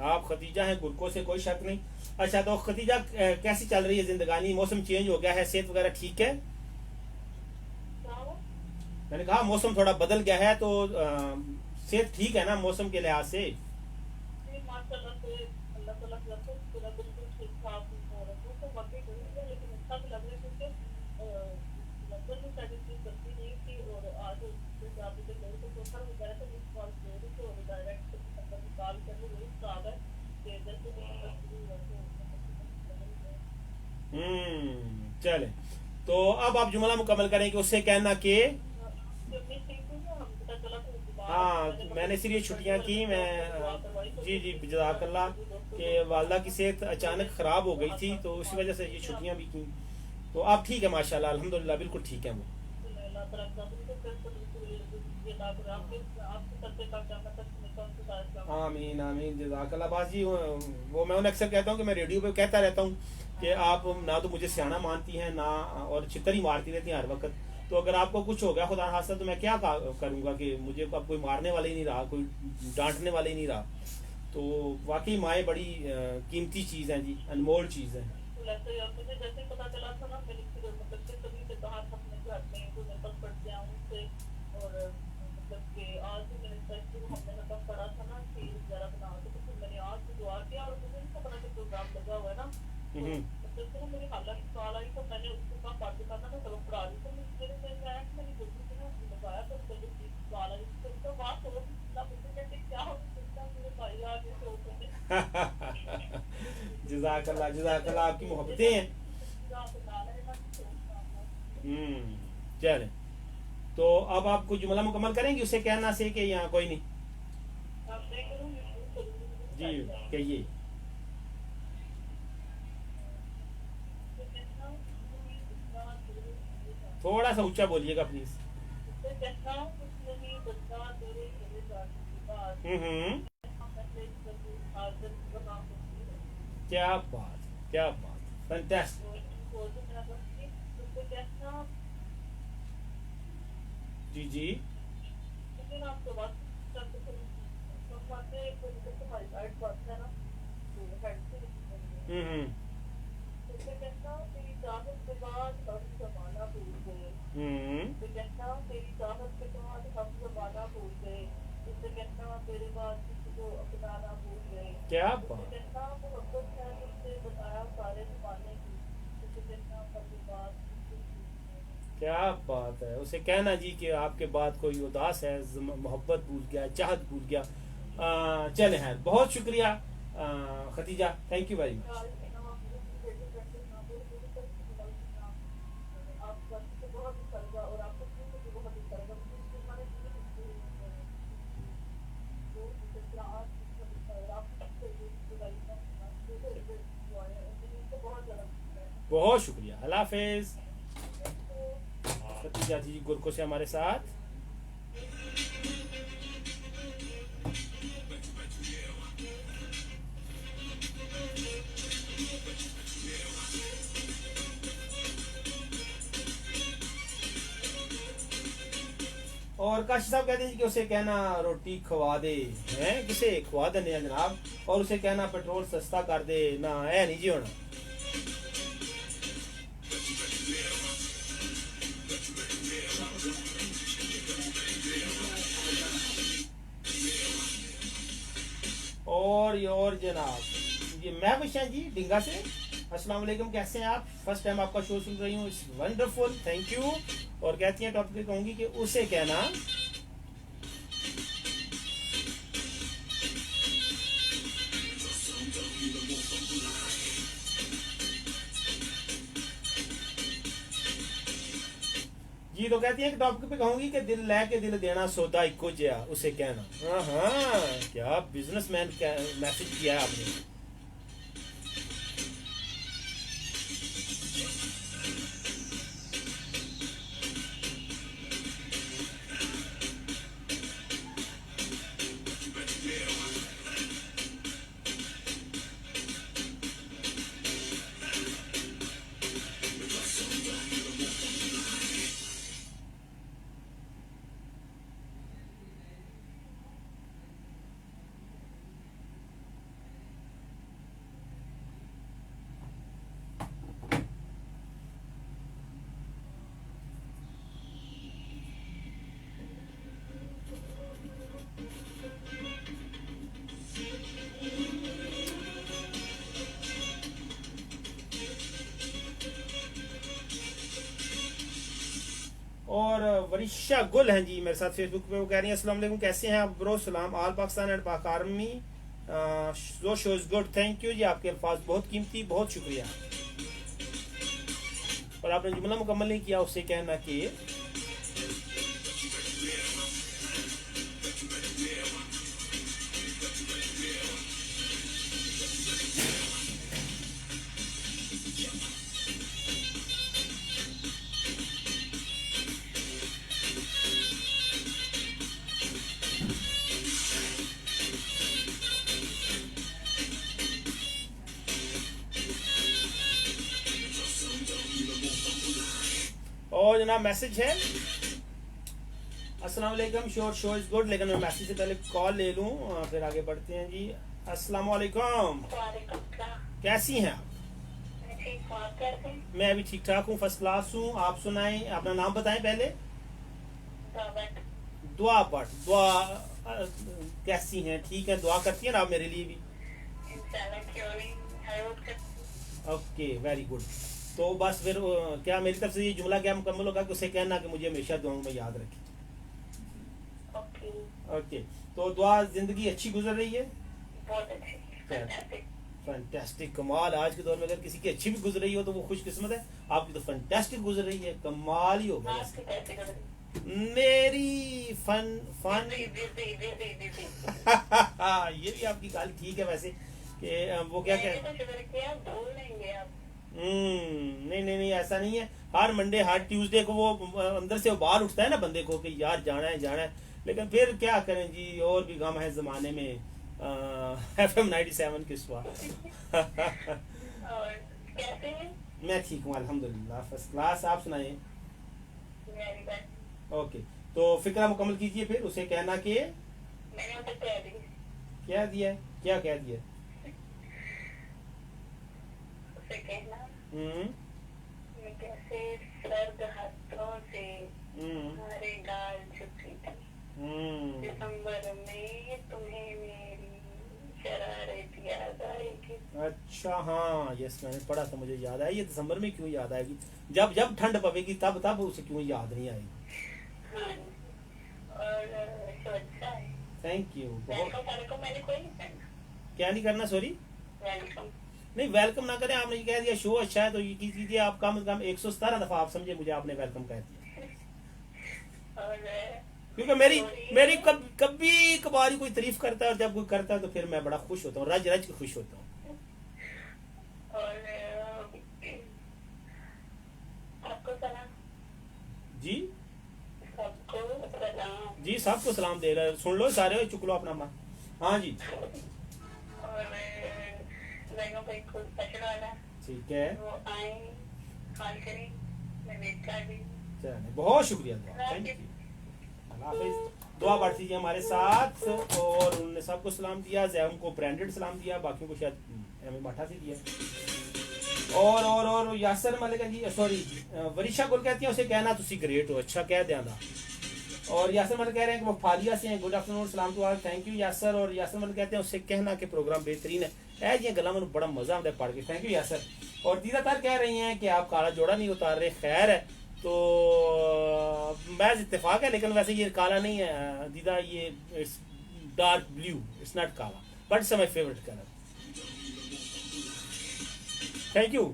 आप खतीजा हैं, गुरको से कोई शक नहीं। अच्छा तो खतीजा कैसी चल रही है जिंदगानी? मौसम चेंज हो गया है, सेहत वगैरह ठीक है? मैंने कहा मौसम थोड़ा बदल गया है, तो सेहत ठीक है ना मौसम के लिहाज से? चले, तो अब आप जुमला मुकम्मल करें कि उससे कहना कि हाँ मैंने इसलिए छुट्टियां की, मैं जी जज़ाकल्लाह। कि वालदा की सेहत अचानक ख़राब हो गई थी, तो उसी वजह से ये छुट्टियां भी की। तो अब ठीक है माशाल्लाह, अल्हम्दुलिल्लाह, बिल्कुल ठीक है वो। अल्लाह ताला का बिल्कुल बिल्कुल बिल्कुल ये बात है आपके सर पे का क्या मैं तक सुनता हूँ कि आमीन आमीन, जज़ाकल्लाह बाजी। वो मैं उन्हें अक्सर कहता हूँ कि मैं रेडियो पे कहता रहता हूँ कि आप ना तो मुझे सियाना मानती हैं ना, और छितर ही मारती रहती हैं हर वक्त। तो अगर आपको कुछ हो गया खुदा हादसा, तो मैं क्या करूँगा कि मुझे अब कोई मारने वाला ही नहीं रहा, कोई डांटने वाला ही नहीं रहा। तो वाकई माएँ बड़ी कीमती चीज़ हैं जी, अनमोल चीज़ है। ऐसे और मुझे जैसे ही पता चला था ना मेरी मतलब कि तभी से कहा था अपने घर में तो मैं बस पढ़ गया हूँ उससे। और मतलब कि आज भी मैंने फर्स्ट हमने मतलब पढ़ा था ना कि जरा बना तो फिर मैंने आज भी दुआ किया और मुझे नहीं पता कि प्रोग्राम लगा हुआ है ना। तो हम्म। मतलब कि ना मेरी हालत सवाल आई तो मैंने उसको कहा पढ़ करना मैं सबक पढ़ा रही तो मेरे से मैं आया कि मैंने गुरु से ना लगाया तो मुझे सवाल आई तो बात हो ना मुझे कहते क्या हो सकता मेरे भाई आज ऐसे होते हैं। जज़ाकल्लाह जज़ाकल्लाह, आपकी मोहब्बतें हैं। हम्म। चलें, तो अब आप कुछ जुमला मुकम्मल करेंगे उसे कहना से कि यहाँ कोई नहीं? जी कहिए। थोड़ा सा ऊंचा बोलिएगा प्लीज। हम्म। क्या बात, क्या बात, फैंटास्टिक। जी जी। हम्म। तेरी चाहत के बाद हम जमाना भूल गए। हम्म। तो कहना तेरी चाहत के बाद हम जमाना भूल गए। इससे कहना तेरे बाद किसी को अपनाना भूल गए। क्या इससे बात, कहना मोहब्बत है तुझसे बताया सारे जमाने की। इससे कहना पहली बात क्या बात है। उसे कहना जी कि आपके बाद कोई उदास है, मोहब्बत भूल गया, चाहत भूल गया। चले हैं, बहुत शुक्रिया Khatija, thank you very much. बहुत शुक्रिया, अल्लाह हाफिज। खतीजा जी गुरको से हमारे साथ। और काशी साहब कहते हैं कि उसे कहना रोटी खवा दे, हैं किसे खवा देने जनाब, और उसे कहना पेट्रोल सस्ता कर दे ना, है नहीं जी होना। और जनाब, ये मैं हुसैन जी डिंगा से। अस्सलाम वालेकुम, कैसे हैं आप? फर्स्ट टाइम आपका शो सुन रही हूँ, इट्स वंडरफुल, थैंक यू। और कहती हैं टॉपिक कहूँगी कि उसे कहना जी। तो कहती है कि टॉपिक पे कहूंगी कि दिल लेके दिल देना सौदा इको जिया, उसे कहना। हाँ हाँ, क्या बिजनेसमैन मैसेज किया है आपने। और वरिशा गुल हैं जी मेरे साथ फेसबुक पे, वो कह रही हैं अस्सलाम वालेकुम, कैसे हैं आप ब्रो? सलाम all Pakistan and Pak army, जो show is good, thank you जी। आपके अल्फाज बहुत कीमती, बहुत शुक्रिया। और आपने जुमला मुकम्मल नहीं किया, उससे कहना कि और जनाब मैसेज है, अस्सलाम वालेकुम, शो इज गुड, लेकिन मैं मैसेज से पहले कॉल ले लूं फिर आगे बढ़ते हैं जी। अस्सलाम वालेकुम, कैसी हैं आप? मैं अभी ठीक ठाक हूँ, फर्स्ट क्लास हूँ। आप सुनाएं, अपना नाम बताएं पहले। दुआ बट दुआ कैसी हैं? ठीक है, दुआ करती हैं ना आप मेरे लिए भी? Okay, very good. तो बस फिर क्या मेरी तरफ से ये जुमला क्या मुकम्मल होगा कि उसे कहना कि मुझे हमेशा दुआओं में याद रखें। ओके, तो दुआ जिंदगी अच्छी गुजर रही है? बहुत अच्छी, फैंटास्टिक, कमाल। आज के दौर में अगर किसी की अच्छी भी गुजर रही हो तो वो खुशकिस्मत है। आपकी तो फैंटास्टिक गुजर रही है, कमाल ही हो गया। मेरी फन ये भी आपकी गाल ठीक है वैसे कि वो क्या कह नहीं ऐसा नहीं है। हर मंडे हर ट्यूसडे को वो अंदर से बाहर उठता है ना बंदे को कि यार जाना है, लेकिन फिर क्या करें जी, और भी गम है जमाने में। FM 97 किस मैं ठीक हूँ अल्हम्दुलिल्लाह, फर्स्ट क्लास। आप सुनाइए। ओके, तो फिक्रा मुकम्मल कीजिए, फिर उसे कहना कि क्या दिया है, क्या कह दिया? उसे कहना कैसे सर्द हाथों से हमारे गाल छुपी थी दिसंबर में, तुम्हें मेरी शरारत याद आएगी। अच्छा, हाँ यस, मैंने पढ़ा था, मुझे याद आई। ये दिसंबर में क्यों याद आएगी? जब जब ठंड पवेगी तब उसे क्यों याद नहीं आएगी? हाँ, और अच्छा है। Thank you. वेलकम मैंने कोई नहीं करना। क्या नहीं करना? सॉरी, वेलकम नहीं, वेलकम ना करें। आपने कह दिया शो अच्छा है तो ये कीजिए आप कम से कम 117 दफा आप समझे मुझे आपने वेलकम कह दिया। और क्योंकि मेरी कभी कभार कोई तारीफ करता है, और जब कोई करता है तो फिर मैं बड़ा खुश होता हूँ, रज रज के खुश होता हूँ। और आपको सलाम जी, सबको सलाम जी सबको सलाम दे रहा है। सुन लो सारे, चुक लो अपना। हाँ जी, और भाई को स्पेशल वाला ठीक है, वो आए कॉल करें, मैं वेट कर रही हूँ। चलिए, बहुत शुक्रिया, थैंक यू, अल्लाह हाफिज। दुआ बढ़ दीजिए हमारे साथ। और उन्होंने सबको सलाम दिया, जैम को ब्रांडेड सलाम दिया, बाकियों को शायद एम बाठा से दिया। और यासर मलिक जी, सॉरी वरीशा गुल कहती है उसे कहना तुसी ग्रेट हो। अच्छा, कह देना। और यासर मलिक कह रहे हैं कि वो फालिया से हैं, गुड आफ्टरनून, सलाम to all, thank you Yasir. और यासर मलिक कहते हैं उससे कहना कि प्रोग्राम बेहतरीन है। जी गला में बड़ा मजा आता है पढ़ के, थैंक यू यासर। और दीदा तार कह रही हैं कि आप काला जोड़ा नहीं उतार रहे, खैर है तो महज इत्तेफाक है, लेकिन वैसे ये काला नहीं है दीदा, ये it's dark blue, it's not काला, but it's my favourite colour. Thank you.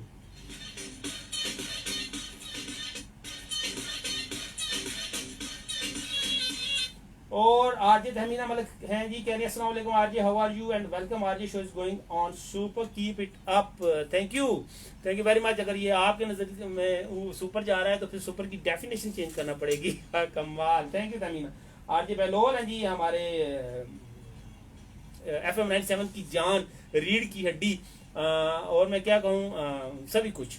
और आरजे तहमीना मलिक हैं जी, कह रही है अस्सलाम वालेकुम RJ, how are you and welcome RJ, show is going on super, keep it up, thank you very much. अगर ये आपके नजरिए में सुपर जा रहा है तो फिर सुपर की डेफिनेशन चेंज करना पड़ेगी। कमाल, thank you Tahmina. RJ Bahlol हैं जी हमारे FM 97 की जान, रीढ़ की हड्डी, और मैं क्या कहूँ, सभी कुछ,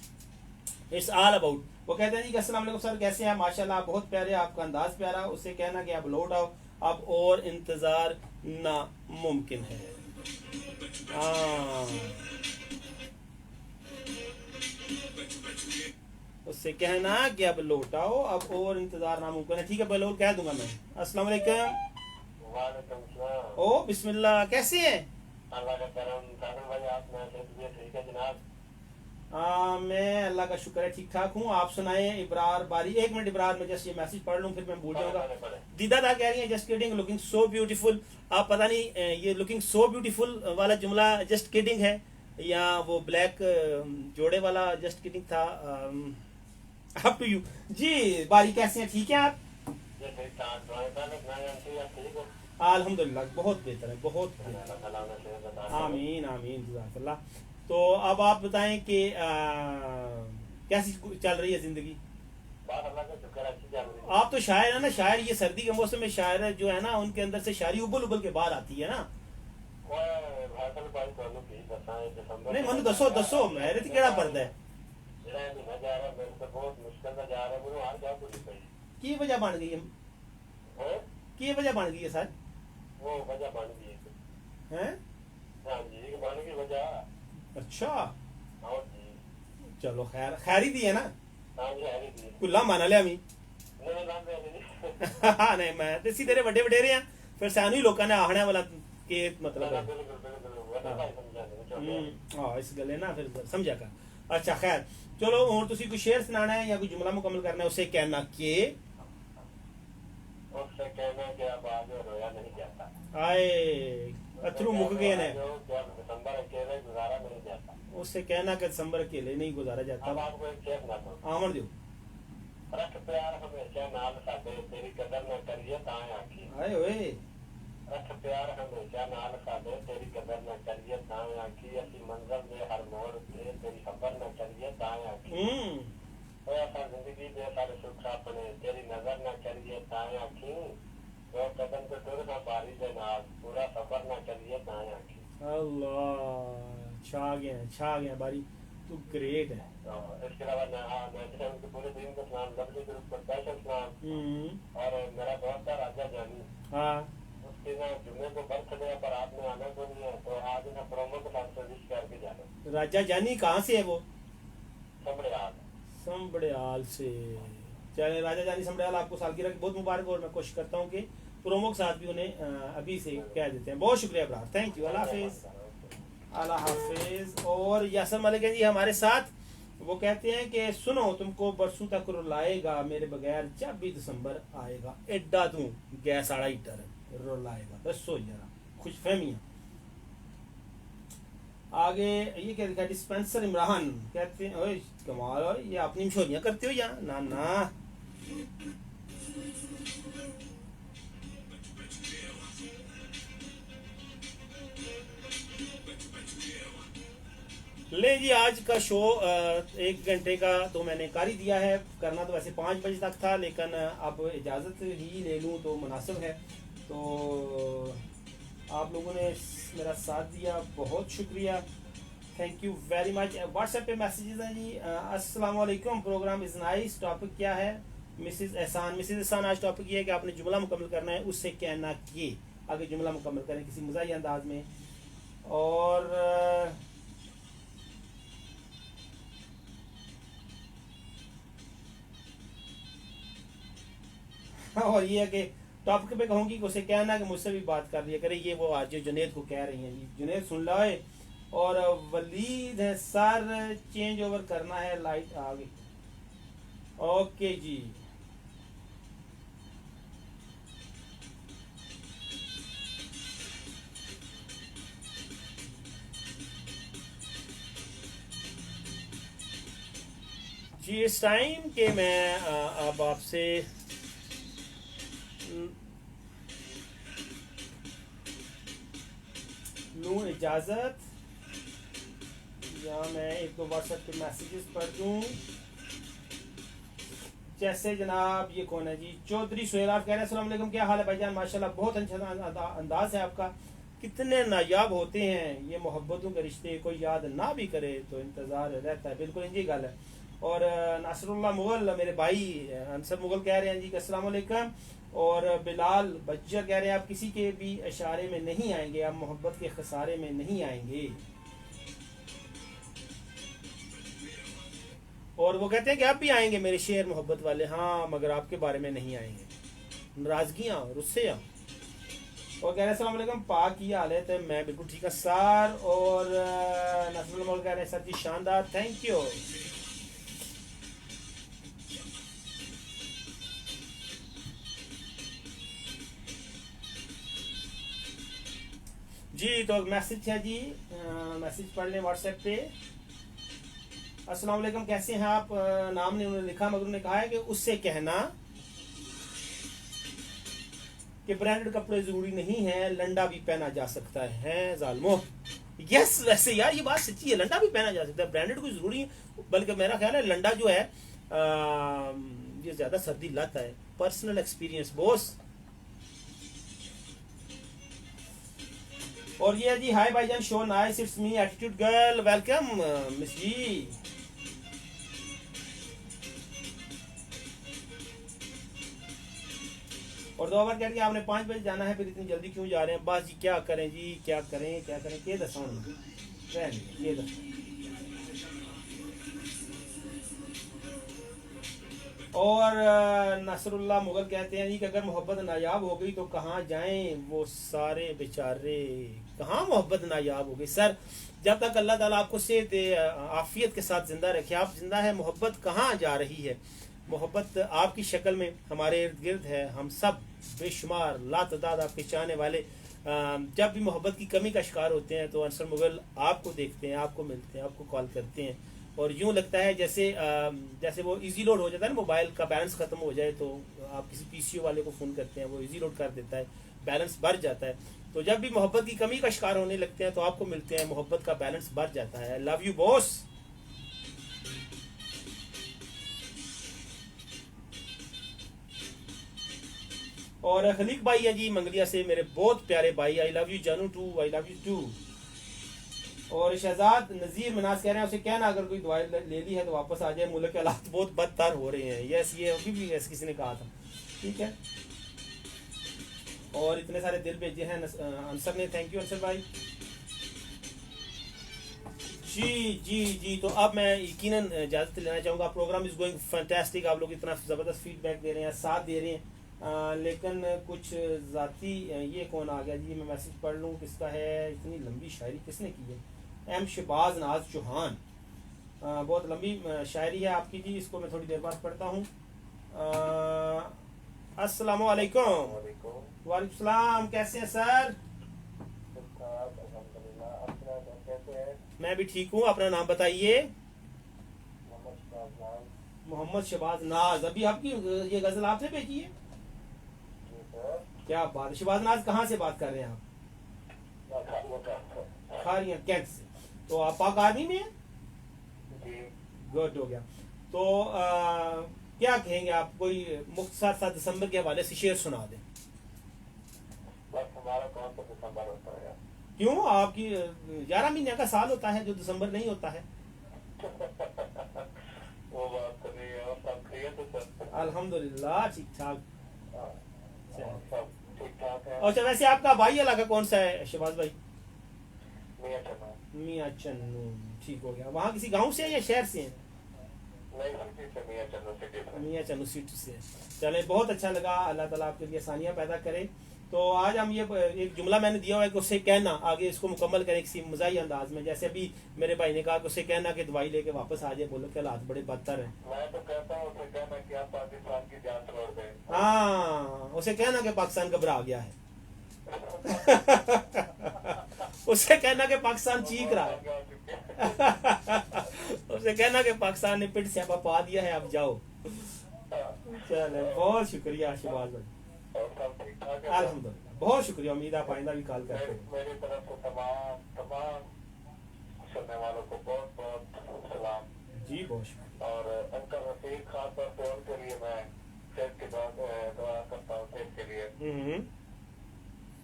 इट्स ऑल अबाउट। वो कहते हैं जी अस्सलाम वालेकुम सर, कैसे हैं? माशाल्लाह बहुत प्यारे, आपका अंदाज प्यारा। उससे कहना कि आप लौट आओ, अब और इंतजार नामुमकिन है। उससे कहना कि अब लौट आओ, अब और इंतजार नामुमकिन है। ठीक है बलोल, कह दूंगा मैं। अस्सलाम वालेकुम। वालेकुम सलाम। ओ बिस्मिल्लाह, कैसे हैं? अल्लाह का करम, सागर भाई आप मैं ठीक है जनाब। मैं अल्लाह का शुक्र है ठीक ठाक हूँ। आप सुनाए इब्रार बारी। एक मिनट इब्रार, मैं जस्ट ये मैसेज पढ़ लूँ फिर मैं भूल जाऊंगा। दीदा दा कह रही है just kidding, looking so beautiful. आप पता नहीं ये लुकिंग सो ब्यूटीफुल वाला जुमला जस्ट किडिंग है या वो ब्लैक जोड़े वाला जस्ट किडिंग था, अप टू यू जी। बारी कैसे हैं, ठीक है आप? अल्हम्दुलिल्लाह बहुत बेहतर है, बहुत बेहतर। आमीन आमीन, जज़ाकल्लाह। तो अब आप बताएं कि कैसी चल रही है जिंदगी? आप तो शायर है ना, शायर, ये सर्दी के मौसम में शायर जो है ना उनके अंदर से शायरी उबल उबल के बाहर आती है ना। नहीं मनु दसो मेरे तो केड़ा पर्दा है। ਜਿਹੜਾ ਇਹ ਮਹੀਨਾ ਜਾ ਰਿਹਾ ਮੇਰੇ ਤੋਂ ਬਹੁਤ ਮੁਸ਼ਕਲ ਨਾਲ ਜਾ ਰਿਹਾ ਮੈਨੂੰ ਹਾਰ ਜਾ ਪੂਰੀ ਪਈ की वजह बन गई है? ਹੈ की वजह बन गई है सर? ਉਹ ਵਜ੍ਹਾ ਬਣ ਗਈ ਇੱਕ हैं? ਹਾਂਜੀ ਇੱਕ ਬਣ ਗਈ ਵਜ੍ਹਾ अच्छा, ਹਾਂ ਜੀ चलो खैर खैर ही दी है ना, ਹਾਂਜੀ ਹੈ ਜੀ कुल्ला माना लिया मी। ਨਹੀਂ ਲਾਂਦੇ ਨਹੀਂ नहीं मैं ते इसी तेरे बड़े वडेरे हैं, फिर सानू ही लोगों ने आखने वाला के मतलब है। ਬਿਲਕੁਲ ਬਿਲकुल ਵਜ੍ਹਾ ਭਾਈ ਸਮਝਾਉਂਦੇ ਛੋਟੇ हाँ इस गले ना फिर समझा कर। अच्छा खैर चलो हुन तुसी कोई शेर सुनाना है या कोई जुमला मुकम्मल करना है, उसे कहना के उससे कहना कि अब आज रोया नहीं जाता आए अथरू मुक गए ने। जो क्या दिसंबर अकेले गुजारा नहीं जाता उससे कहना कि दिसंबर अकेले नहीं गुजारा अब जाता। आपको एक शेर ना दो आमन दो रख प्यार हमेशा नाल साडे तेरी कदर न करिए तां आखी आए ओए रख प्यार हमेशा नाल साडे तेरी कदर न करिए तां आखी असी मंजिल दे हर मोड़ ते तेरी खबर न करिए तां आखी ओए असां जिंदगी दे सारे सुख अपने तेरी नजर न करिए तां आखी दो कदम पे टुर ना बारी दे नाल पूरा सफर न करिए तां आखी अल्लाह छा गया बारी, तू ग्रेट है। तो इसके अलावा मैं उनके पूरे दिन को सलाम लफ्ज़ के रूप में स्पेशल सलाम और मेरा दोस्त है राजा जानी हाँ उसके ना जुम्मे को बर्थडे है पर आपने आना तो नहीं है तो आज ना प्रोमो के साथ सर्विस करके जाना राजा जानी कहाँ से है वो? समड़ियाल समबड़ियाल से। चले राजा जानी समबड़ियाल, आपको सालगिरह की बहुत मुबारक, और मैं कोशिश करता हूँ कि प्रोमो के साथ भी उन्हें अभी से कह देते हैं। बहुत शुक्रिया ब्रार, थैंक यू, अल्लाह हाफिज। अल्लाह हाफिज। और यासर मलिक हैं जी हमारे साथ, वो कहते हैं कि सुनो तुमको बरसों तक रुलाएगा मेरे बगैर जब भी दिसंबर आएगा, एड्डा तू गैस आड़ा हीटर रुलाएगा। दसो जरा खुशफहमियाँ। आगे ये क्या लिखा, डिस्पेंसर इमरान कहते हैं ओए कमाल हो, ये अपनी मशहूरियाँ करते हो या ना ना। ले जी आज का शो 1 घंटे का तो मैंने कर ही दिया है, करना तो वैसे 5 बजे तक था, लेकिन अब इजाज़त ही ले लूँ तो मुनासिब है। तो आप लोगों ने मेरा साथ दिया, बहुत शुक्रिया, thank you very much. WhatsApp पे मैसेजेस हैं जी। अस्सलाम वालेकुम, प्रोग्राम इज़ नाइस, टॉपिक क्या है? मिसिज एहसान आज टॉपिक ये है कि आपने जुमला मुकम्मल करना है, उससे कहना कि आगे जुमला मुकम्मल करें किसी मज़ाही अंदाज में। और ये है कि टॉपिक पे कहूँगी कि उसे कहना कि मुझसे भी बात कर लिया करे। ये वो आज जो जुनेद को कह रही हैं जी, जुनेद सुन लाए। और वलीद है सर चेंज ओवर करना है, लाइट आ गई। ओके जी जी, इस टाइम के मैं अब आपसे लूँ इजाज़त, या मैं एक दो व्हाट्सएप पे मैसेजेस पढ़ दूँ। जैसे जनाब ये कौन है जी, चौधरी सुहेल, आप कह रहे हैं अस्सलाम वालेकुम, क्या हाल है भाईजान? माशाल्लाह बहुत अच्छा अंदाज है आपका, कितने नायाब होते हैं ये मोहब्बतों के रिश्ते, कोई याद ना भी करे तो इंतज़ार रहता है। बिल्कुल इंजी गल है। और नासरुल्लाह मुगल मेरे भाई अंसर मुगल कह रहे हैं जी कि अस्सलाम वालेकुम। और बिलाल बज्जर कह रहे हैं आप किसी के भी इशारे में नहीं आएंगे, आप मोहब्बत के खसारे में नहीं आएंगे। और वो कहते हैं कि आप भी आएंगे मेरे शेर मोहब्बत वाले, हाँ मगर आपके बारे में नहीं आएंगे, नाराजगियाँ रुस्से। और कह रहे हैं अस्सलाम वालेकुम, पाक की हाल है? तो मैं बिल्कुल ठीक है सर। और नसरुल मोल कह रहे हैं सर जी शानदार, थैंक यू जी। तो मैसेज है जी, मैसेज पढ़ लें व्हाट्सएप पे। अस्सलाम वालेकुम, कैसे हैं आप? नाम ने उन्होंने लिखा, मगर उन्होंने कहा है कि उससे कहना कि ब्रांडेड कपड़े जरूरी नहीं है, लंडा भी पहना जा सकता है। जालमो यस, वैसे यार ये बात सच्ची है, लंडा भी पहना जा सकता है, ब्रांडेड कोई जरूरी है। बल्कि मेरा ख्याल है लंडा जो है ये ज्यादा सर्दी लाता है। Personal experience boss. और ये जी, हाय भाईजान, show nice, it's me attitude girl, welcome miss जी। और 2 बार कह दिया आपने 5 बजे जाना है, फिर इतनी जल्दी क्यों जा रहे हैं? बस जी क्या करें जी, क्या करें के दसा ये दसा। और नसरुल्लाह मुगल कहते हैं जी कि अगर मोहब्बत नायाब हो गई तो कहाँ जाएं वो सारे बेचारे, कहाँ मोहब्बत नायाब हो गई सर? जब तक अल्लाह ताला आपको सेहत आफियत के साथ जिंदा रखे, आप जिंदा है, मोहब्बत कहाँ जा रही है? मोहब्बत आपकी शक्ल में हमारे इर्द गिर्द है, हम सब बेशुमार लातदाद आपके चाहने वाले जब भी मोहब्बत की कमी का शिकार होते हैं तो अनसर मुगल आपको देखते हैं, आपको मिलते हैं, आपको कॉल करते हैं और यूँ लगता है जैसे वो इजी लोड हो जाता है ना, मोबाइल का बैलेंस ख़त्म हो जाए तो आप किसी पीसीओ वाले को फ़ोन करते हैं, वो इजी लोड कर देता है, बैलेंस बढ़ जाता है। तो जब भी मोहब्बत की कमी का शिकार होने लगते हैं तो आपको मिलते हैं, मोहब्बत का बैलेंस बढ़ जाता है। आई लव यू बॉस। और खलीक भाई है जी मंगलिया से, मेरे बहुत प्यारे भाई, आई लव यू जानू too, I love you too. और शहजाद नजीर मनाज कह रहे हैं उसे कहना अगर कोई दवाई ले ली है तो वापस आ जाए, मुल्क के हालात बहुत बदतर हो रहे हैं। यस, ये अभी भी ऐसे किसी ने कहा था, ठीक है। और इतने सारे दिल भेजे हैं अंसर ने, थैंक यू अंसर भाई। जी तो अब मैं यकीनन इजाज़त लेना चाहूँगा। प्रोग्राम इज़ गोइंग फैंटास्टिक, आप लोग इतना ज़बरदस्त फीडबैक दे रहे हैं, साथ दे रहे हैं, लेकिन कुछ ज़ाती ये कौन आ गया जी? मैं मैसेज पढ़ लूँ किसका है? इतनी लंबी शायरी किसने की है? एम शबाज नाज चौहान, बहुत लंबी शायरी है आपकी जी, इसको मैं थोड़ी देर बाद पढ़ता हूँ। अस्सलाम वालेकुम। वालेकुम सलाम, कैसे हैं सर? मैं भी ठीक हूँ, अपना नाम बताइए। मोहम्मद शबाज नाज। अभी आपकी ये गजल आपने भेजी है? क्या बात है, शबाज नाज कहाँ से बात कर रहे हैं आप? खारिया कैंट से। तो आप पाक आर्मी में हैं? गुड हो गया। तो क्या कहेंगे आप? कोई मुख्तसर सा दिसंबर के हवाले से शेर सुना दें। बस हमारा कौन सा दिसंबर होता है? क्यों, आपकी 11 महीने का साल होता है जो दिसंबर नहीं होता है। वो बात तो नहीं है, सब खैरियत है सर? अल्हम्दुलिल्लाह ठीक ठाक। सब ठीक ठाक है। अच्छा, वैसे आपका भाई इलाका कौन सा है शबाज भाई? मियां चन्नू। मियां चन्नू, ठीक हो गया। वहाँ किसी गांव से है या शहर से है? नहीं, सिटी से, मियां चन्नू सिटी से। मियां चन्नू सिटी से। चले, बहुत अच्छा लगा, अल्लाह ताला आपके लिए आसानियाँ पैदा करे। तो आज हम ये एक जुमला मैंने दिया हुआ है कि उसे कहना, आगे इसको मुकम्मल करें किसी मज़ाही अंदाज में। जैसे अभी मेरे भाई ने कहा कि उसे कहना कि दवाई लेके वापस आ जाए, बोलो के हालात बड़े बदतर हैं। मैं तो कहता हूँ उसे कहना कि आप पाकिस्तान की जान छोड़ दें। हाँ, उसे कहना कि पाकिस्तान घबरा गया है। उसे कहना कि पाकिस्तान चीख रहा है। उसे कहना कि पाकिस्तान ने पिट स्यापा पा दिया है, अब जाओ। चले, बहुत शुक्रिया शबाज भाई। अल्हम्दुलिल्लाह, बहुत शुक्रिया। उम्मीद आप आइंदा भी कॉल करते हैं। मेरी तरफ से तमाम सुनने वालों को बहुत बहुत सलाम जी, बहुत शुक्रिया। और अंकल रफीक खास तौर पे उनके लिए मैं सेहत की दुआ करता हूँ, सेहत के लिए।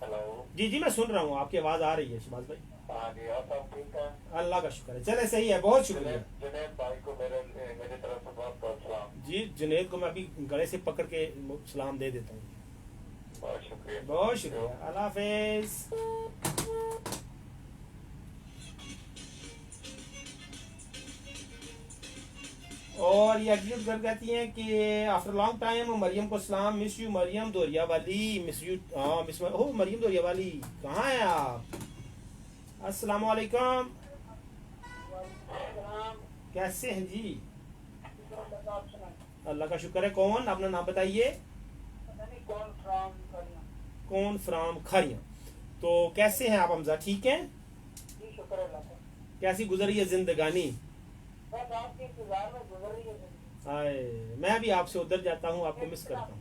हेलो जी, मैं सुन रहा हूँ, आपकी आवाज आ रही है शबाज भाई। हाँ जी, और सब ठीक है? अल्लाह का शुक्र है। चले, सही है, बहुत शुक्रिया। जुनैद भाई को मेरी तरफ से बहुत बहुत सलाम। जी, जुनैद को मैं अभी गले से पकड़ के सलाम दे देता हूँ। बहुत शुक्रिया, बहुत शुक्रिया। अल्लाह हाफिज। और ये एग्जीक्यूट कर कहती हैं कि आफ्टर लॉन्ग टाइम मरियम को सलाम, मिस यू मरियम दोरिया वाली, मिस यू। हाँ, मिस हो मरियम दोरिया वाली, कहाँ हैं आप? अस्सलाम वालेकुम, कैसे हैं जी? अल्लाह का शुक्र है। कौन, अपना नाम बताइए। कौन फ्राम खारिया। तो कैसे हैं आप हमजा, ठीक हैं? कैसी गुजर रही है जिंदगानी? हाय, मैं भी आपसे उधर जाता हूँ, आपको मिस करता हूँ।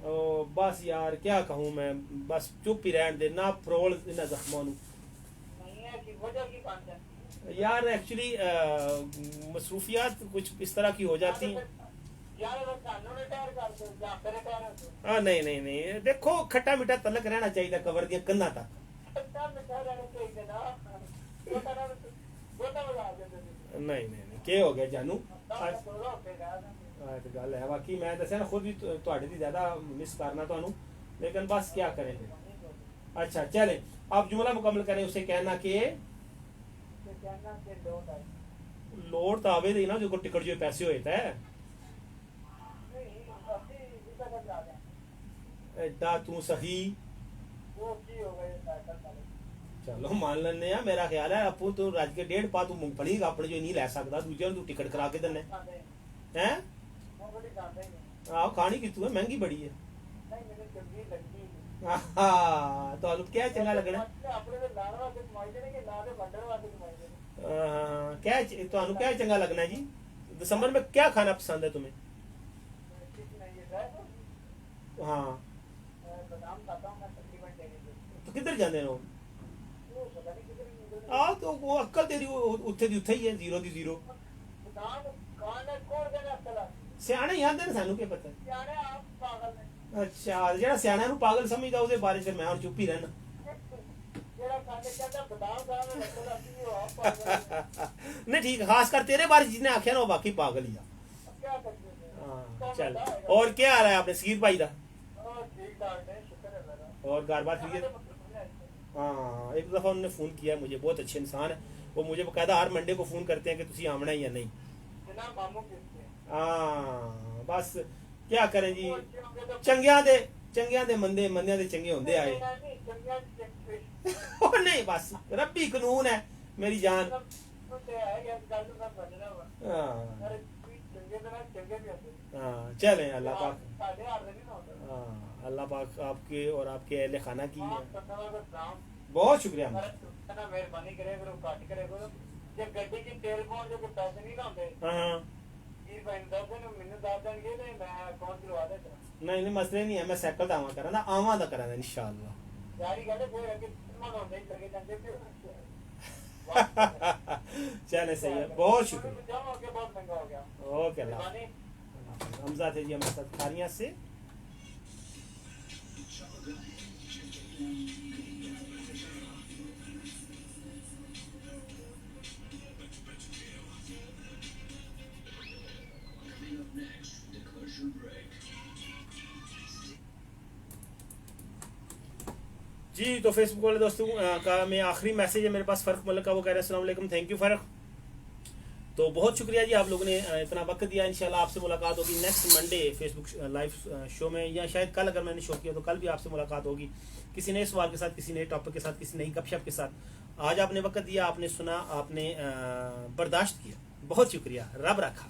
ओ बस यार क्या कहूँ मैं, बस चुप ही रहने दे ना, फरोल ना जख्मों नू। यार एक्चुअली मसरूफियात कुछ इस तरह की हो जाती हैं। हाँ, नहीं, देखो खट्टा मीठा तलक रहना चाहिए कवर दिया कन्ना तक। नहीं, क्या हो गया जानू? ਤੇ ਗੱਲ ਹੈ ਬਾਕੀ ਮੈਂ ਦੱਸਿਆ ਨਾ ਖੁਦ ਵੀ ਤੁਹਾਡੇ ਦੀ ਜ਼ਿਆਦਾ ਮਿਸ ਕਰਨਾ ਤੁਹਾਨੂੰ लेकिन बस क्या करेंगे। अच्छा चले आप जुमला मुकम्मल करें उसे कहना कि लोड तो आवे ना जो टिकट जो पैसे हुए थे एडा तू सही चलो मान लेने आ मेरा ख्याल है आपू तू राज के 1.5 पा तू मूंगफली अपने जो नहीं ले सकता दूजे तू टिकट करा के देने हैं खानी की तू है महंगी बड़ी है ਤੁਹਾਨੂੰ ਕਿਆ ਚੰਗਾ ਲੱਗਣਾ क्या ਤੁਹਾਨੂੰ क्या चंगा लगना है जी दिसंबर में क्या खाना पसंद है तुम्हें हाँ तो किधर जाते हो तो वो अक्ल तेरी उत्थे दी उत्थे ही है जीरो दी जीरो ਸਿਆਣੇ ਹੀ ਆਂਦੇ ਨੇ ਸਾਨੂੰ ਕੀ ਪਤਾ ਅੱਛਾ ਜਿਹੜਾ ਸਿਆਣਾ ਨੂੰ ਪਾਗਲ ਸਮਝਦਾ ਉਹਦੇ ਬਾਰੇ ਚ ਮੈਂ ਹੁਣ ਚੁੱਪ ਹੀ ਰਹਿਣਾ नहीं ठीक खास कर तेरे बारे जिसने आख्या ना वो बाकी पागल ही चल और क्या आ रहा है आपने सगीर भाई दा और घर बार फिर हाँ एक दफा उन्होंने फोन किया मुझे बहुत अच्छे इंसान है वो मुझे बकायदा हर मंडे को फोन करते हैं कि तुसी आना या नहीं हाँ बस क्या करें जी चंगिया दे मंदे मंदिया दे चंगे होंदे आए नहीं बस रब्बी कानून है मेरी जान चले अल्लाह पाक अल्लाह पाक आपके और आपके अहले खाना की बहुत शुक्रिया मेहरबानी करे गड्डी की तेल पाउण जो पैसे नहीं लाते नहीं नहीं मसले नहीं है मैं साइकिल आवा करा आवा दा करा इंशाअल्लाह चले सही है बहुत शुक्रिया ओके अल्लाह हमजा थे जी हमारे साथ खारियां से जी तो फेसबुक वाले दोस्तों का मैं आखिरी मैसेज है मेरे पास फ़र्क मलिक का वो कह रहे हैं अस्सलाम वालेकुम थैंक यू फ़र्क तो बहुत शुक्रिया जी आप लोगों ने इतना वक्त दिया इंशाल्लाह आपसे मुलाकात होगी next Monday Facebook live show में या शायद कल अगर मैंने शो किया तो कल भी आपसे मुलाकात होगी किसी नए सवाल के साथ किसी नए टॉपिक के साथ किसी नई गपशप के साथ आज आपने वक्त दिया आपने सुना आपने बर्दाश्त किया बहुत शुक्रिया रब रखा।